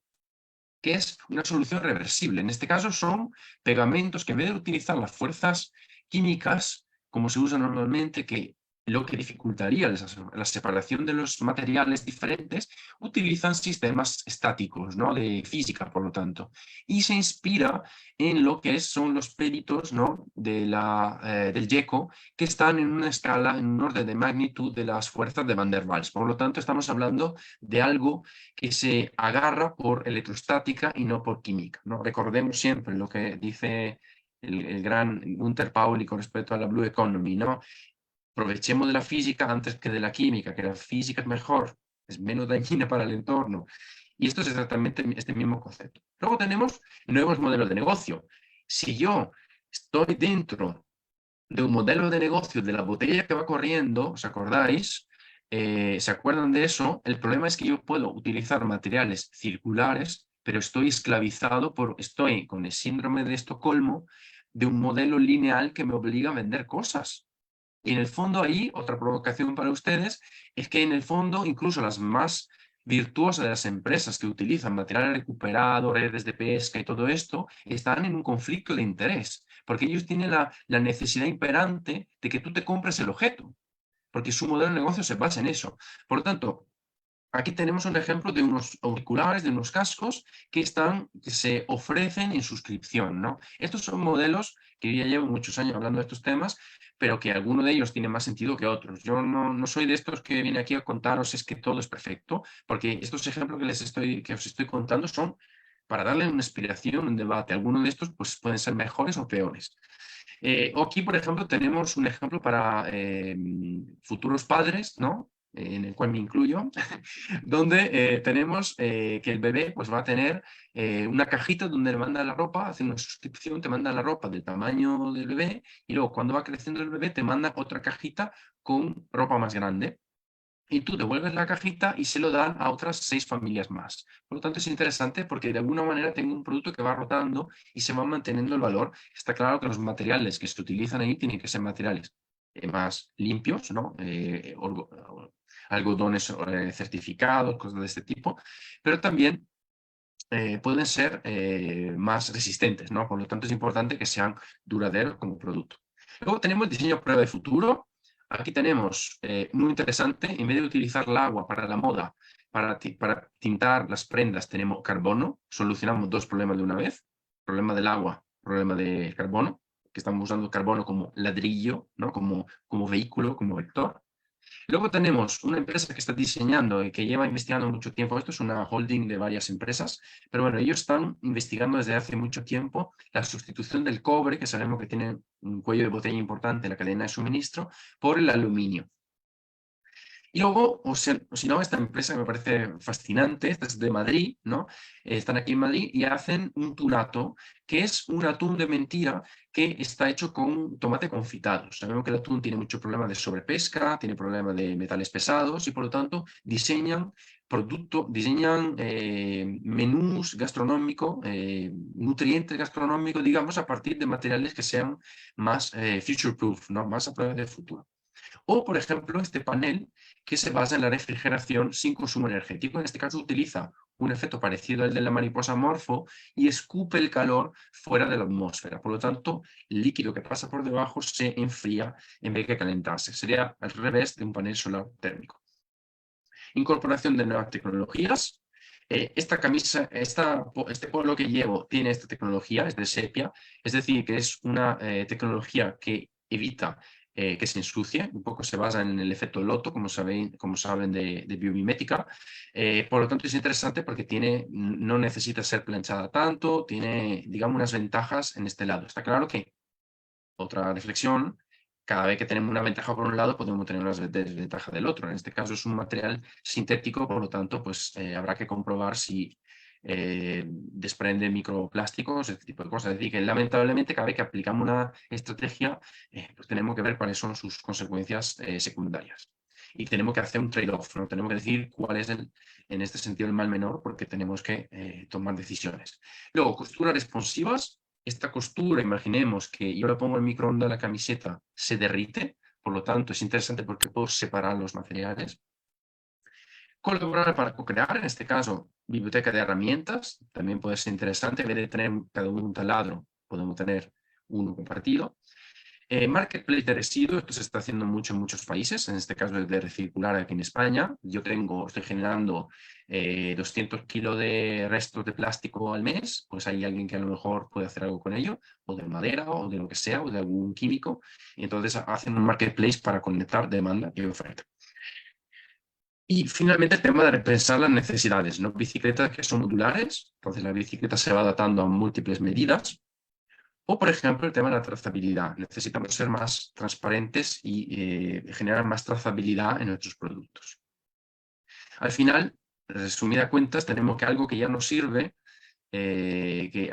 que es una solución reversible. En este caso son pegamentos que en vez de utilizar las fuerzas químicas, como se usa normalmente, que lo que dificultaría la separación de los materiales diferentes, utilizan sistemas estáticos, ¿no? De física, por lo tanto. Y se inspira en lo que son los peritos, ¿no? Del GECO, que están en una escala, en un orden de magnitud de las fuerzas de Van der Waals. Por lo tanto, estamos hablando de algo que se agarra por electrostática y no por química, ¿no? Recordemos siempre lo que dice el gran Gunther Pauli con respecto a la Blue Economy, ¿no? Aprovechemos de la física antes que de la química, que la física es mejor, es menos dañina para el entorno. Y esto es exactamente este mismo concepto. Luego tenemos nuevos modelos de negocio. Si yo estoy dentro de un modelo de negocio de la botella que va corriendo, ¿os acordáis? ¿Se acuerdan de eso? El problema es que yo puedo utilizar materiales circulares, pero estoy esclavizado estoy con el síndrome de Estocolmo de un modelo lineal que me obliga a vender cosas. Y en el fondo ahí, otra provocación para ustedes, es que en el fondo incluso las más virtuosas de las empresas que utilizan material recuperado, redes de pesca y todo esto, están en un conflicto de interés, porque ellos tienen la necesidad imperante de que tú te compres el objeto, porque su modelo de negocio se basa en eso. Por lo tanto, aquí tenemos un ejemplo de unos auriculares, de unos cascos que se ofrecen en suscripción, ¿no? Estos son modelos que yo ya llevo muchos años hablando de estos temas, pero que alguno de ellos tiene más sentido que otros. Yo no soy de estos que viene aquí a contaros es que todo es perfecto, porque estos ejemplos que os estoy contando son para darle una inspiración, un debate. Algunos de estos pues, pueden ser mejores o peores. Aquí, por ejemplo, tenemos un ejemplo para futuros padres, ¿no? En el cual me incluyo, donde tenemos que el bebé pues, va a tener una cajita donde le manda la ropa, hace una suscripción, te manda la ropa del tamaño del bebé y luego cuando va creciendo el bebé te manda otra cajita con ropa más grande. Y tú devuelves la cajita y se lo dan a otras 6 familias más. Por lo tanto, es interesante porque de alguna manera tengo un producto que va rotando y se va manteniendo el valor. Está claro que los materiales que se utilizan ahí tienen que ser materiales más limpios, ¿no? Algodones certificados, cosas de este tipo, pero también pueden ser más resistentes, ¿no? Por lo tanto, es importante que sean duraderos como producto. Luego tenemos diseño prueba de futuro. Aquí tenemos, muy interesante, en vez de utilizar el agua para la moda, para tintar las prendas, tenemos carbono. Solucionamos 2 problemas de una vez. Problema del agua, problema del carbono, que estamos usando carbono como ladrillo, ¿no? Como vehículo, como vector. Luego tenemos una empresa que está diseñando y que lleva investigando mucho tiempo. Esto es una holding de varias empresas, pero bueno, ellos están investigando desde hace mucho tiempo la sustitución del cobre, que sabemos que tiene un cuello de botella importante en la cadena de suministro, por el aluminio. Y luego, o si no, esta empresa que me parece fascinante, esta es de Madrid, ¿no? Están aquí en Madrid y hacen un tunato, que es un atún de mentira que está hecho con tomate confitado. Sabemos que el atún tiene mucho problema de sobrepesca, tiene problemas de metales pesados y por lo tanto diseñan menús gastronómicos, nutrientes gastronómicos, digamos, a partir de materiales que sean más future proof, ¿no? Más a prueba de futuro. O, por ejemplo, este panel que se basa en la refrigeración sin consumo energético. En este caso utiliza un efecto parecido al de la mariposa morfo y escupe el calor fuera de la atmósfera. Por lo tanto, el líquido que pasa por debajo se enfría en vez de calentarse. Sería al revés de un panel solar térmico. Incorporación de nuevas tecnologías. Esta camisa, este polo que llevo tiene esta tecnología, es de sepia, es decir, que es una tecnología que evita que se ensucie, un poco se basa en el efecto Loto, como saben de biomimética. Por lo tanto, es interesante porque no necesita ser planchada tanto, tiene, digamos, unas ventajas en este lado. Está claro que, otra reflexión, cada vez que tenemos una ventaja por un lado, podemos tener una desventaja del otro. En este caso es un material sintético, por lo tanto, pues habrá que comprobar si desprende microplásticos, este tipo de cosas. Es decir, que lamentablemente cada vez que aplicamos una estrategia, pues tenemos que ver cuáles son sus consecuencias secundarias. Y tenemos que hacer un trade-off, ¿no? Tenemos que decir cuál es en este sentido el mal menor, porque tenemos que tomar decisiones. Luego, costuras responsivas. Esta costura, imaginemos que yo le pongo el microondas a la camiseta, se derrite, por lo tanto es interesante porque puedo separar los materiales. Colaborar para co-crear, en este caso, biblioteca de herramientas, también puede ser interesante, en vez de tener cada uno un taladro, podemos tener uno compartido. Marketplace de residuos, esto se está haciendo mucho en muchos países, en este caso es de Recircular aquí en España. Yo estoy generando 200 kilos de restos de plástico al mes, pues hay alguien que a lo mejor puede hacer algo con ello, o de madera, o de lo que sea, o de algún químico, y entonces hacen un marketplace para conectar demanda y oferta. Y finalmente el tema de repensar las necesidades, ¿no? Bicicletas que son modulares, entonces la bicicleta se va adaptando a múltiples medidas. O, por ejemplo, el tema de la trazabilidad. Necesitamos ser más transparentes y generar más trazabilidad en nuestros productos. Al final, resumida cuentas, tenemos que algo que ya nos sirve,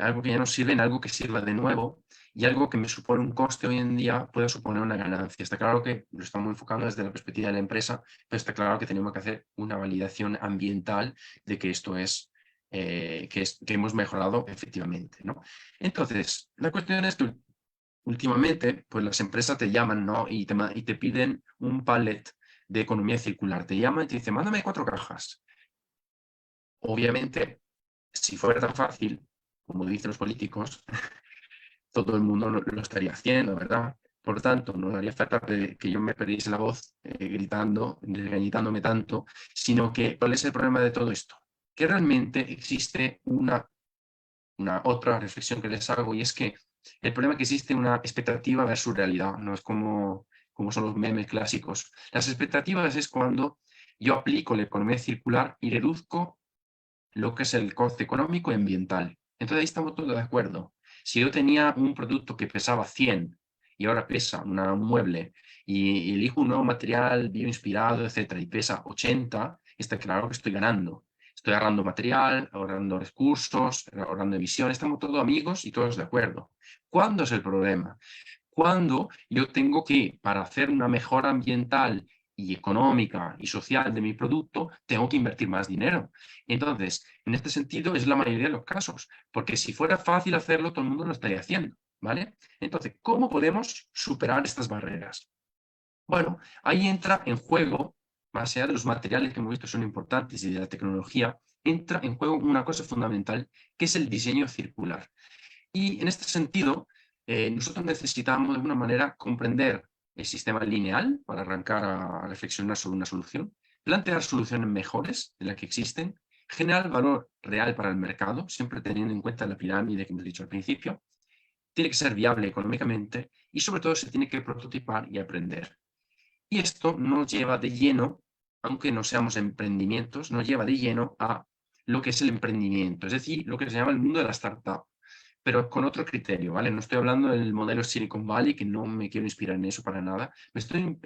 algo que ya nos sirve en algo que sirva de nuevo y algo que me supone un coste hoy en día pueda suponer una ganancia. Está claro que lo estamos enfocando desde la perspectiva de la empresa, pero está claro que tenemos que hacer una validación ambiental de que esto es que hemos mejorado efectivamente, ¿no? Entonces, la cuestión es que últimamente, pues las empresas te llaman, ¿no? Y te piden un pallet de economía circular. Te llaman y te dicen, mándame 4 cajas. Obviamente, si fuera tan fácil, como dicen los políticos, todo el mundo lo estaría haciendo, ¿verdad? Por lo tanto, no haría falta que yo me perdiese la voz gritando, regañitándome tanto, sino que, ¿cuál es el problema de todo esto? Que realmente existe una otra reflexión que les hago, y es que el problema es que existe una expectativa versus realidad, no es como son los memes clásicos. Las expectativas es cuando yo aplico la economía circular y reduzco lo que es el coste económico y ambiental. Entonces ahí estamos todos de acuerdo. Si yo tenía un producto que pesaba 100 y ahora pesa un mueble y elijo un nuevo material bioinspirado, etcétera, y pesa 80, está claro que estoy ganando. Estoy ahorrando material, ahorrando recursos, ahorrando emisiones, estamos todos amigos y todos de acuerdo. ¿Cuándo es el problema? Cuando yo tengo que, para hacer una mejora ambiental y económica y social de mi producto, tengo que invertir más dinero. Entonces, en este sentido es la mayoría de los casos, porque si fuera fácil hacerlo, todo el mundo lo estaría haciendo, ¿vale? Entonces, ¿cómo podemos superar estas barreras? Bueno, ahí entra en juego, más allá de los materiales que hemos visto son importantes y de la tecnología, entra en juego una cosa fundamental, que es el diseño circular. Y en este sentido, nosotros necesitamos de alguna manera comprender el sistema lineal para arrancar a reflexionar sobre una solución, plantear soluciones mejores de las que existen, generar valor real para el mercado, siempre teniendo en cuenta la pirámide que hemos dicho al principio, tiene que ser viable económicamente y sobre todo se tiene que prototipar y aprender. Y esto nos lleva de lleno, aunque no seamos emprendimientos, nos lleva de lleno a lo que es el emprendimiento, es decir, lo que se llama el mundo de la startup, pero con otro criterio, ¿vale? No estoy hablando del modelo Silicon Valley, que no me quiero inspirar en eso para nada. Me estoy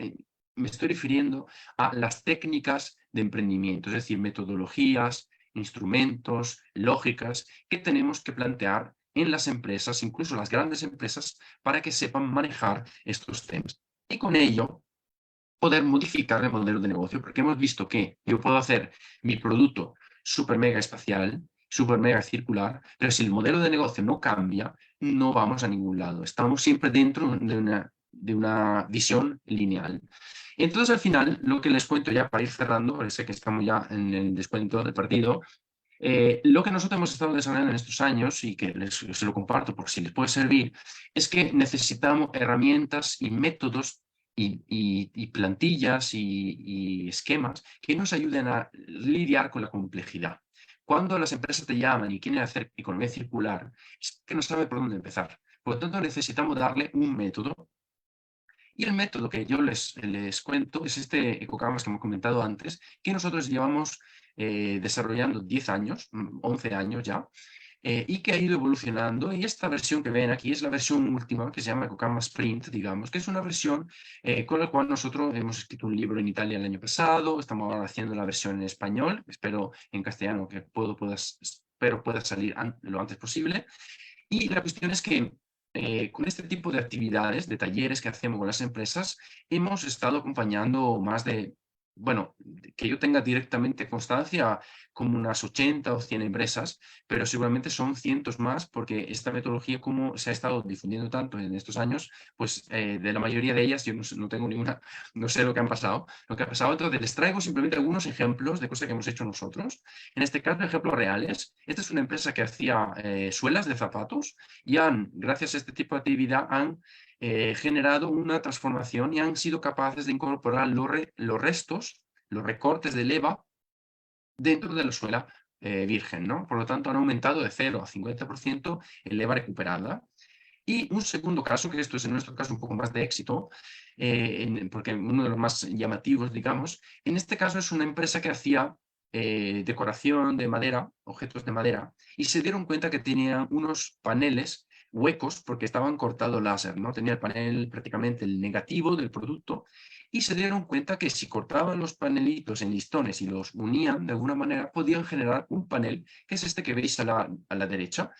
me estoy refiriendo a las técnicas de emprendimiento, es decir, metodologías, instrumentos, lógicas que tenemos que plantear en las empresas, incluso las grandes empresas, para que sepan manejar estos temas. Y con ello poder modificar el modelo de negocio, porque hemos visto que yo puedo hacer mi producto súper mega espacial, súper mega circular, pero si el modelo de negocio no cambia, no vamos a ningún lado. Estamos siempre dentro de una visión lineal. Entonces, al final, lo que les cuento ya para ir cerrando, porque sé que estamos ya en el descuento del partido, lo que nosotros hemos estado desarrollando en estos años y que se lo comparto por si les puede servir, es que necesitamos herramientas y métodos y plantillas y esquemas que nos ayuden a lidiar con la complejidad. Cuando las empresas te llaman y quieren hacer economía circular, es que no saben por dónde empezar. Por lo tanto, necesitamos darle un método. Y el método que yo les cuento es este EcoCanvas que hemos comentado antes, que nosotros llevamos desarrollando 10 años, 11 años ya, y que ha ido evolucionando. Y esta versión que ven aquí es la versión última, que se llama EcoCanvas Sprint, digamos, que es una versión con la cual nosotros hemos escrito un libro en Italia el año pasado, estamos ahora haciendo la versión en español, espero en castellano que espero pueda salir lo antes posible. Y la cuestión es que con este tipo de actividades, de talleres que hacemos con las empresas, hemos estado acompañando más de, bueno, que yo tenga directamente constancia, como unas 80 o 100 empresas, pero seguramente son cientos más porque esta metodología, como se ha estado difundiendo tanto en estos años, pues de la mayoría de ellas yo no tengo ninguna, no sé lo que han pasado. Lo que ha pasado, entonces les traigo simplemente algunos ejemplos de cosas que hemos hecho nosotros. En este caso, ejemplos reales. Esta es una empresa que hacía suelas de zapatos y gracias a este tipo de actividad, han generado una transformación y han sido capaces de incorporar los restos, los recortes de leva dentro de la suela virgen, ¿no? Por lo tanto, han aumentado de 0 a 50% el leva recuperada. Y un segundo caso, que esto es en nuestro caso un poco más de éxito, porque uno de los más llamativos, digamos, en este caso es una empresa que hacía decoración de madera, objetos de madera, y se dieron cuenta que tenían unos paneles huecos porque estaban cortados láser, ¿no? Tenía el panel prácticamente el negativo del producto y se dieron cuenta que si cortaban los panelitos en listones y los unían de alguna manera, podían generar un panel, que es este que veis a la derecha,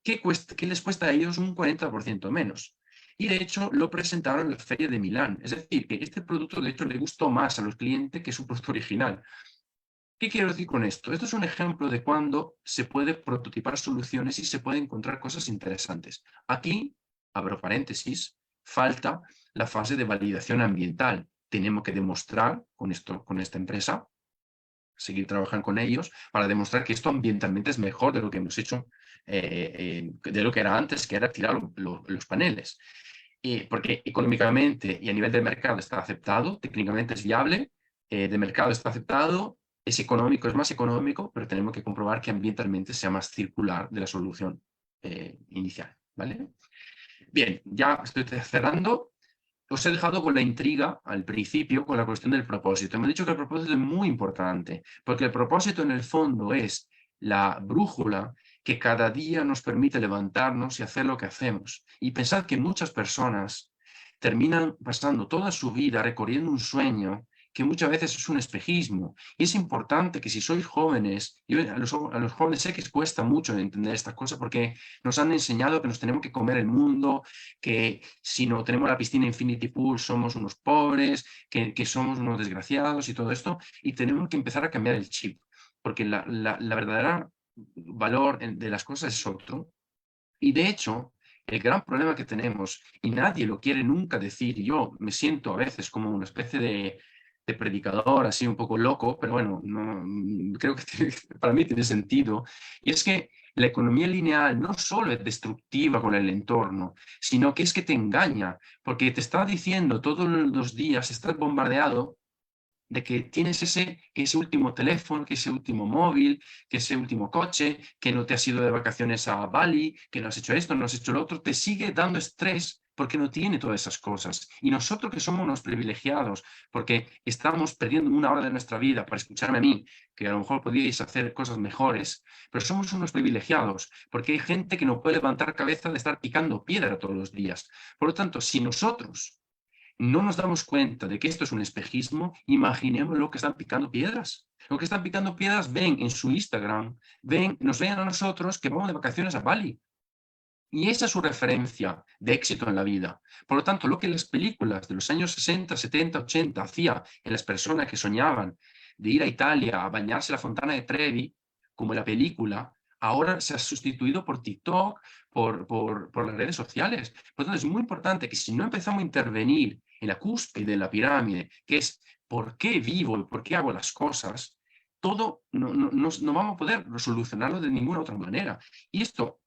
que les cuesta a ellos un 40% menos. Y de hecho lo presentaron en la feria de Milán. Es decir, que este producto de hecho le gustó más a los clientes que su producto original. ¿Qué quiero decir con esto? Esto es un ejemplo de cuando se puede prototipar soluciones y se puede encontrar cosas interesantes. Aquí, abro paréntesis, falta la fase de validación ambiental. Tenemos que demostrar con esta empresa, seguir trabajando con ellos para demostrar que esto ambientalmente es mejor de lo que hemos hecho, de lo que era antes, que era tirar los paneles. Porque económicamente y a nivel de mercado está aceptado, técnicamente es viable, de mercado está aceptado, es económico, es más económico, pero tenemos que comprobar que ambientalmente sea más circular de la solución inicial, ¿vale? Bien, ya estoy cerrando. Os he dejado con la intriga al principio con la cuestión del propósito. Me he dicho que el propósito es muy importante, porque el propósito en el fondo es la brújula que cada día nos permite levantarnos y hacer lo que hacemos. Y pensad que muchas personas terminan pasando toda su vida recorriendo un sueño que muchas veces es un espejismo. Y es importante que si sois jóvenes, yo a los jóvenes sé que les cuesta mucho entender estas cosas porque nos han enseñado que nos tenemos que comer el mundo, que si no tenemos la piscina Infinity Pool somos unos pobres, que somos unos desgraciados y todo esto, y tenemos que empezar a cambiar el chip, porque la verdadera valor de las cosas es otro. Y de hecho, el gran problema que tenemos, y nadie lo quiere nunca decir, y yo me siento a veces como una especie de predicador así un poco loco, pero bueno, no, creo que para mí tiene sentido, y es que la economía lineal no solo es destructiva con el entorno, sino que es que te engaña, porque te está diciendo todos los días, estás bombardeado de que tienes ese último teléfono, que ese último móvil, que ese último coche, que no te has ido de vacaciones a Bali, que no has hecho esto, no has hecho lo otro, te sigue dando estrés porque no tiene todas esas cosas. Y nosotros que somos unos privilegiados, porque estamos perdiendo una hora de nuestra vida para escucharme a mí, que a lo mejor podíais hacer cosas mejores, pero somos unos privilegiados, porque hay gente que no puede levantar cabeza de estar picando piedra todos los días. Por lo tanto, si nosotros no nos damos cuenta de que esto es un espejismo, imaginemos lo que están picando piedras. Lo que están picando piedras ven en su Instagram, nos ven a nosotros que vamos de vacaciones a Bali. Y esa es su referencia de éxito en la vida. Por lo tanto, lo que las películas de los años 60, 70, 80 hacía en las personas que soñaban de ir a Italia a bañarse en la Fontana de Trevi, como la película, ahora se ha sustituido por TikTok, por las redes sociales. Por lo tanto, es muy importante que si no empezamos a intervenir en la cúspide de la pirámide, que es por qué vivo y por qué hago las cosas, todo no vamos a poder solucionarlo de ninguna otra manera. Y esto,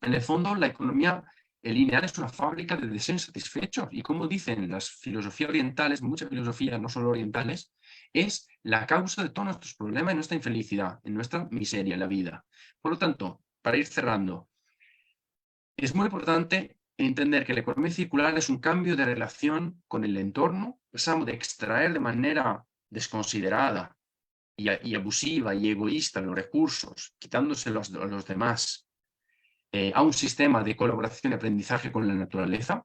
en el fondo, la economía lineal es una fábrica de deseos insatisfechos y, como dicen las filosofías orientales, muchas filosofías no solo orientales, es la causa de todos nuestros problemas y nuestra infelicidad, en nuestra miseria en la vida. Por lo tanto, para ir cerrando, es muy importante entender que la economía circular es un cambio de relación con el entorno. Pasamos de extraer de manera desconsiderada y abusiva y egoísta los recursos, quitándoselos a los demás, a un sistema de colaboración y aprendizaje con la naturaleza.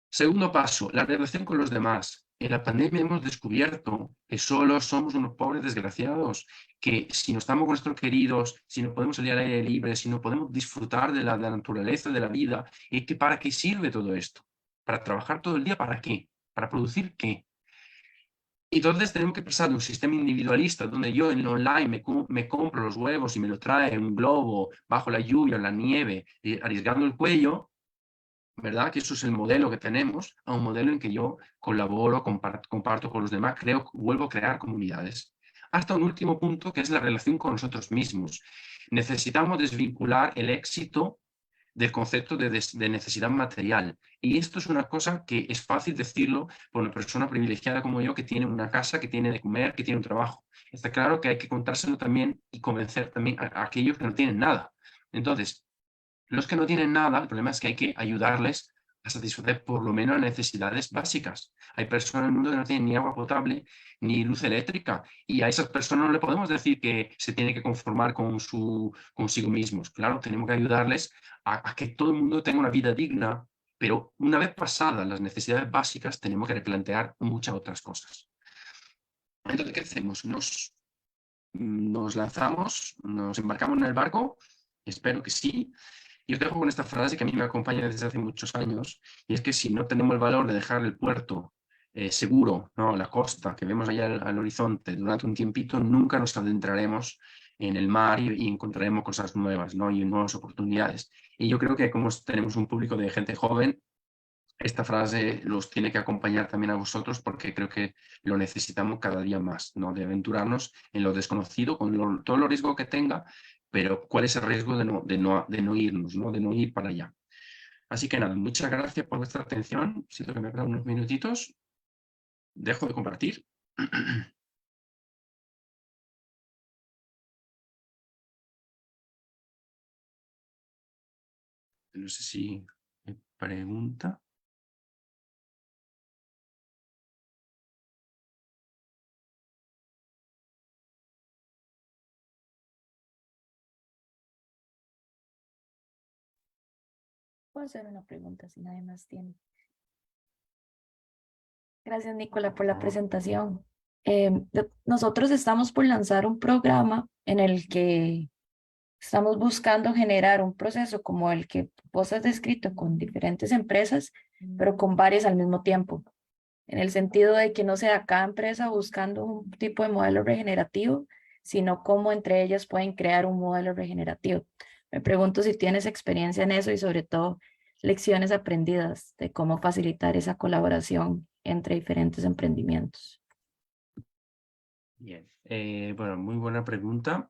Segundo paso, la relación con los demás. En la pandemia hemos descubierto que solo somos unos pobres desgraciados, que si no estamos con nuestros queridos, si no podemos salir al aire libre, si no podemos disfrutar de la naturaleza, de la vida, ¿y que para qué sirve todo esto? ¿Para trabajar todo el día? ¿Para qué? ¿Para producir qué? Y entonces tenemos que pasar de un sistema individualista donde yo en online me compro los huevos y me lo trae un globo bajo la lluvia, en la nieve, arriesgando el cuello, ¿verdad? Que eso es el modelo que tenemos, a un modelo en que yo colaboro, comparto con los demás, vuelvo a crear comunidades. Hasta un último punto, que es la relación con nosotros mismos. Necesitamos desvincular el éxito del concepto de necesidad material. Y esto es una cosa que es fácil decirlo por una persona privilegiada como yo, que tiene una casa, que tiene de comer, que tiene un trabajo. Está claro que hay que contárselo también y convencer también a aquellos que no tienen nada. Entonces, los que no tienen nada, el problema es que hay que ayudarles a satisfacer por lo menos necesidades básicas. Hay personas en el mundo que no tienen ni agua potable ni luz eléctrica, y a esas personas no le podemos decir que se tiene que conformar consigo mismos. Claro, tenemos que ayudarles a que todo el mundo tenga una vida digna, pero una vez pasadas las necesidades básicas tenemos que replantear muchas otras cosas. Entonces, ¿qué hacemos? Nos lanzamos, nos embarcamos en el barco, espero que sí. Y os dejo con esta frase que a mí me acompaña desde hace muchos años, y es que si no tenemos el valor de dejar el puerto seguro, ¿no? La costa que vemos allá al horizonte durante un tiempito, nunca nos adentraremos en el mar y encontraremos cosas nuevas, ¿no? Y nuevas oportunidades. Y yo creo que como tenemos un público de gente joven, esta frase los tiene que acompañar también a vosotros, porque creo que lo necesitamos cada día más, ¿no? De aventurarnos en lo desconocido, con todo el riesgo que tenga, pero ¿cuál es el riesgo de no irnos, ¿no? De no ir para allá? Así que nada, muchas gracias por vuestra atención. Siento que me quedan unos minutitos. Dejo de compartir. No sé si me pregunta. Puedo hacer una pregunta si nadie más tiene. Gracias, Nicola, por la presentación. Nosotros estamos por lanzar un programa en el que estamos buscando generar un proceso como el que vos has descrito con diferentes empresas, pero con varias al mismo tiempo, en el sentido de que no sea cada empresa buscando un tipo de modelo regenerativo, sino cómo entre ellas pueden crear un modelo regenerativo. Me pregunto si tienes experiencia en eso y sobre todo lecciones aprendidas de cómo facilitar esa colaboración entre diferentes emprendimientos. Bien. Bueno, muy buena pregunta.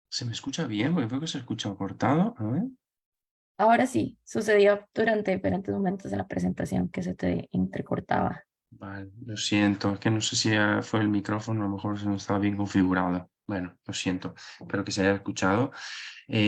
¿Se me escucha bien? Porque creo que se escucha cortado. A ver. Ahora sí, sucedió durante diferentes momentos en la presentación que se te entrecortaba. Vale, lo siento, es que no sé si fue el micrófono, a lo mejor no estaba bien configurado. Bueno, lo siento, espero que se haya escuchado.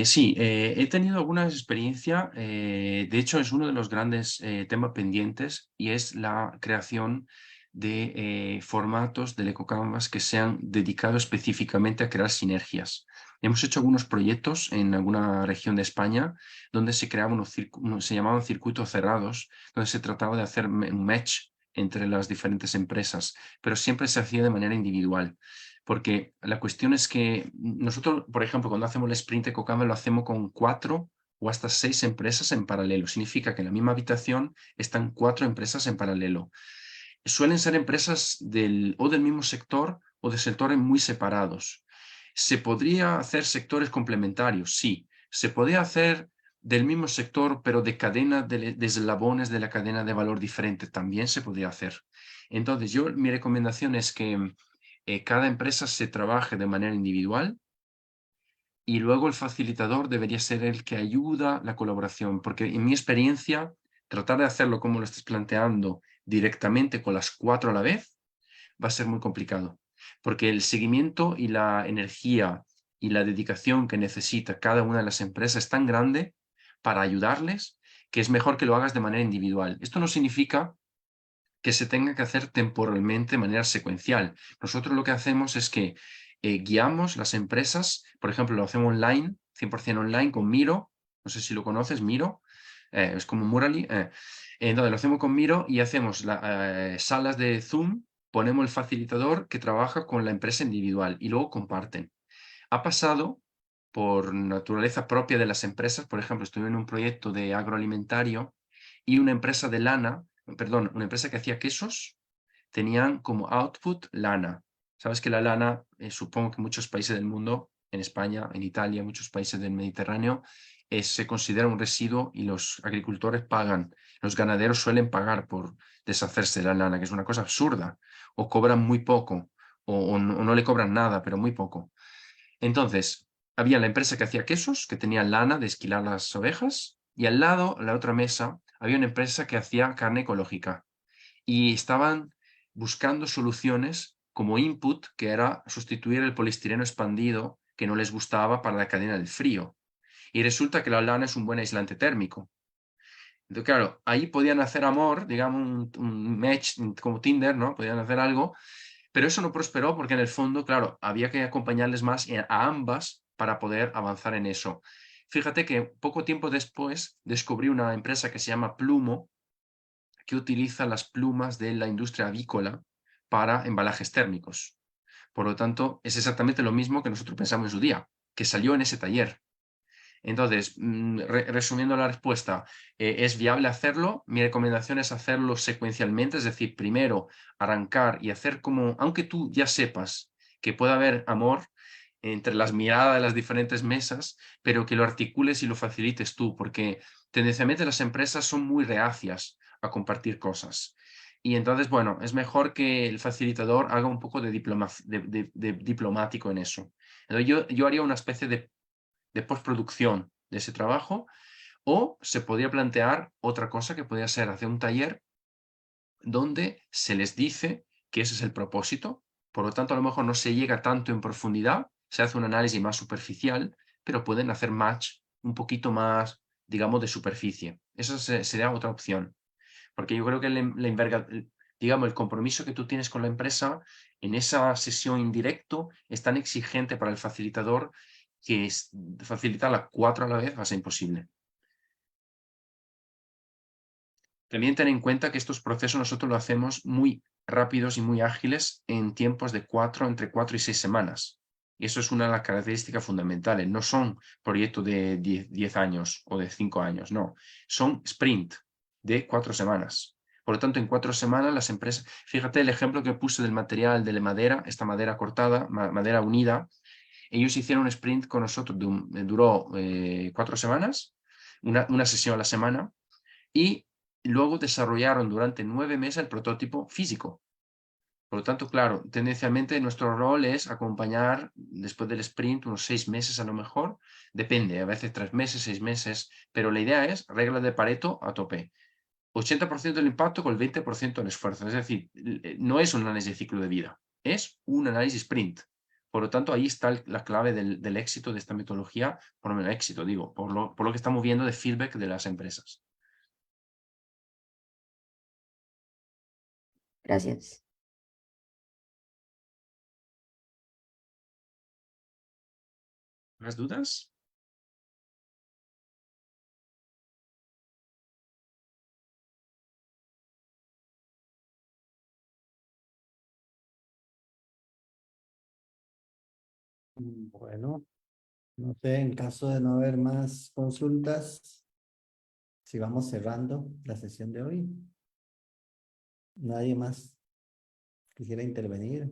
Sí, he tenido alguna experiencia, de hecho es uno de los grandes temas pendientes, y es la creación de formatos del EcoCanvas que sean dedicados específicamente a crear sinergias. Hemos hecho algunos proyectos en alguna región de España donde se creaban se llamaban circuitos cerrados, donde se trataba de hacer un match entre las diferentes empresas, pero siempre se hacía de manera individual. Porque la cuestión es que nosotros, por ejemplo, cuando hacemos el sprint EcoCamera lo hacemos con 4 o hasta 6 empresas en paralelo. Significa que en la misma habitación están 4 empresas en paralelo. Suelen ser empresas o del mismo sector o de sectores muy separados. ¿Se podría hacer sectores complementarios? Sí. ¿Se podría hacer del mismo sector, pero de cadena de eslabones de la cadena de valor diferente? También se podría hacer. Entonces, mi recomendación es que cada empresa se trabaje de manera individual y luego el facilitador debería ser el que ayuda la colaboración, porque en mi experiencia, tratar de hacerlo como lo estás planteando directamente con las 4 a la vez va a ser muy complicado, porque el seguimiento y la energía y la dedicación que necesita cada una de las empresas es tan grande para ayudarles que es mejor que lo hagas de manera individual. Esto no significa que se tenga que hacer temporalmente de manera secuencial. Nosotros lo que hacemos es que guiamos las empresas, por ejemplo, lo hacemos online, 100% online con Miro, no sé si lo conoces, Miro, es como Murali, entonces lo hacemos con Miro y hacemos salas de Zoom, ponemos el facilitador que trabaja con la empresa individual y luego comparten. Ha pasado por naturaleza propia de las empresas, por ejemplo, estuve en un proyecto de agroalimentario y una empresa de lana, perdón, una empresa que hacía quesos, tenían como output lana. Sabes que la lana, supongo que en muchos países del mundo, en España, en Italia, muchos países del Mediterráneo, se considera un residuo y los agricultores pagan, los ganaderos suelen pagar por deshacerse de la lana, que es una cosa absurda, o cobran muy poco, o no le cobran nada, pero muy poco. Entonces, había la empresa que hacía quesos, que tenía lana de esquilar las ovejas, y al lado, en la otra mesa, había una empresa que hacía carne ecológica. Y estaban buscando soluciones como input, que era sustituir el poliestireno expandido que no les gustaba para la cadena del frío. Y resulta que la lana es un buen aislante térmico. Entonces, claro, ahí podían hacer amor, digamos, un match como Tinder, ¿no? Podían hacer algo, pero eso no prosperó porque en el fondo, claro, había que acompañarles más a ambas para poder avanzar en eso. Fíjate que poco tiempo después descubrí una empresa que se llama Plumo, que utiliza las plumas de la industria avícola para embalajes térmicos. Por lo tanto, es exactamente lo mismo que nosotros pensamos en su día, que salió en ese taller. Entonces, resumiendo la respuesta, ¿es viable hacerlo? Mi recomendación es hacerlo secuencialmente, es decir, primero arrancar y hacer como, aunque tú ya sepas que puede haber amor entre las miradas de las diferentes mesas, pero que lo articules y lo facilites tú, porque tendencialmente las empresas son muy reacias a compartir cosas. Y entonces, bueno, es mejor que el facilitador haga un poco de diplomático en eso. Entonces, yo haría una especie de postproducción de ese trabajo, o se podría plantear otra cosa que podría ser hacer un taller donde se les dice que ese es el propósito, por lo tanto a lo mejor no se llega tanto en profundidad, se hace un análisis más superficial, pero pueden hacer match un poquito más, digamos, de superficie. Esa sería otra opción, porque yo creo que digamos, el compromiso que tú tienes con la empresa en esa sesión indirecto es tan exigente para el facilitador que facilitar las 4 a la vez va a ser imposible. También ten en cuenta que estos procesos nosotros lo hacemos muy rápidos y muy ágiles en tiempos de entre 4 y 6 semanas. Y eso es una de las características fundamentales. No son proyectos de 10 años o de 5 años, no. Son sprint de 4 semanas. Por lo tanto, en 4 semanas las empresas... Fíjate el ejemplo que puse del material de la madera, esta madera cortada, madera unida. Ellos hicieron un sprint con nosotros, duró 4 semanas, una sesión a la semana, y luego desarrollaron durante 9 meses el prototipo físico. Por lo tanto, claro, tendencialmente nuestro rol es acompañar después del sprint unos 6 meses a lo mejor, depende, a veces 3 meses, 6 meses, pero la idea es regla de Pareto a tope. 80% del impacto con el 20% del esfuerzo. Es decir, no es un análisis de ciclo de vida, es un análisis sprint. Por lo tanto, ahí está la clave del éxito de esta metodología, por lo menos éxito, digo, por lo que estamos viendo de feedback de las empresas. Gracias. ¿Más dudas? Bueno, no sé, en caso de no haber más consultas, si vamos cerrando la sesión de hoy. Nadie más quisiera intervenir.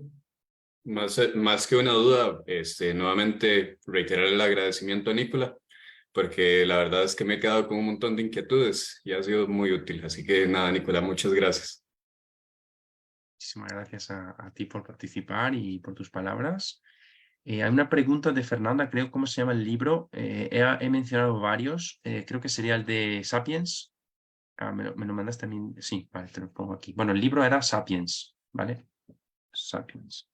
Más que una duda, nuevamente reiterar el agradecimiento a Nicola, porque la verdad es que me he quedado con un montón de inquietudes y ha sido muy útil. Así que nada, Nicola, muchas gracias. Muchísimas gracias a ti por participar y por tus palabras. Hay una pregunta de Fernanda, creo, ¿cómo se llama el libro? He mencionado varios, creo que sería el de Sapiens. Ah, me lo mandas también, sí, vale, te lo pongo aquí. Bueno, el libro era Sapiens, ¿vale? Sapiens.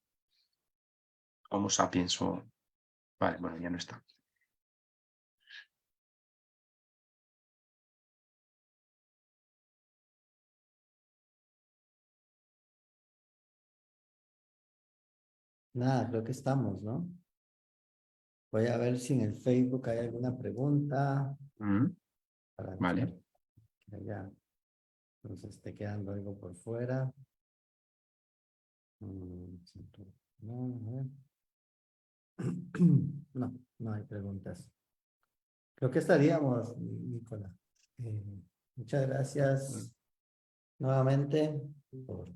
Homo Sapiens o... Vale, bueno, ya no está. Nada, creo que estamos, ¿no? Voy a ver si en el Facebook hay alguna pregunta Mm, para vale. que haya, nos esté quedando algo por fuera. No, a ver. No, no hay preguntas. Creo que estaríamos, Nicola. Muchas gracias nuevamente por,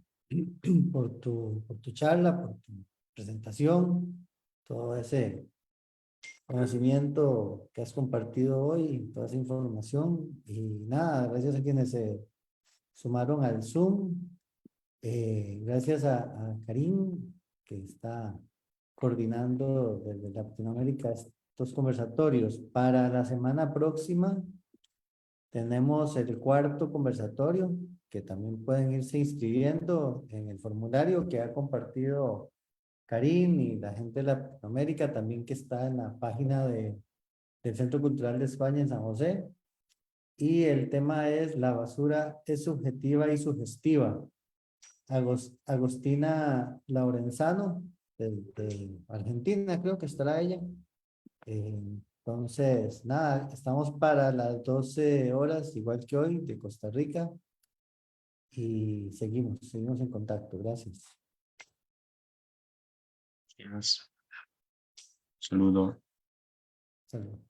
por tu charla, por tu presentación, todo ese conocimiento que has compartido hoy, toda esa información. Y nada, gracias a quienes se sumaron al Zoom. Gracias a Karim, que está coordinando desde Latinoamérica estos conversatorios. Para la semana próxima tenemos el cuarto conversatorio, que también pueden irse inscribiendo en el formulario que ha compartido Karim y la gente de Latinoamérica, también que está en la página del Centro Cultural de España en San José. Y el tema es: la basura es subjetiva y sugestiva. Agostina Laurenzano, de Argentina, creo que estará ella. Entonces, nada, estamos para las 12 horas, igual que hoy, de Costa Rica. Y seguimos en contacto. Gracias. Gracias. Saludo. Salud.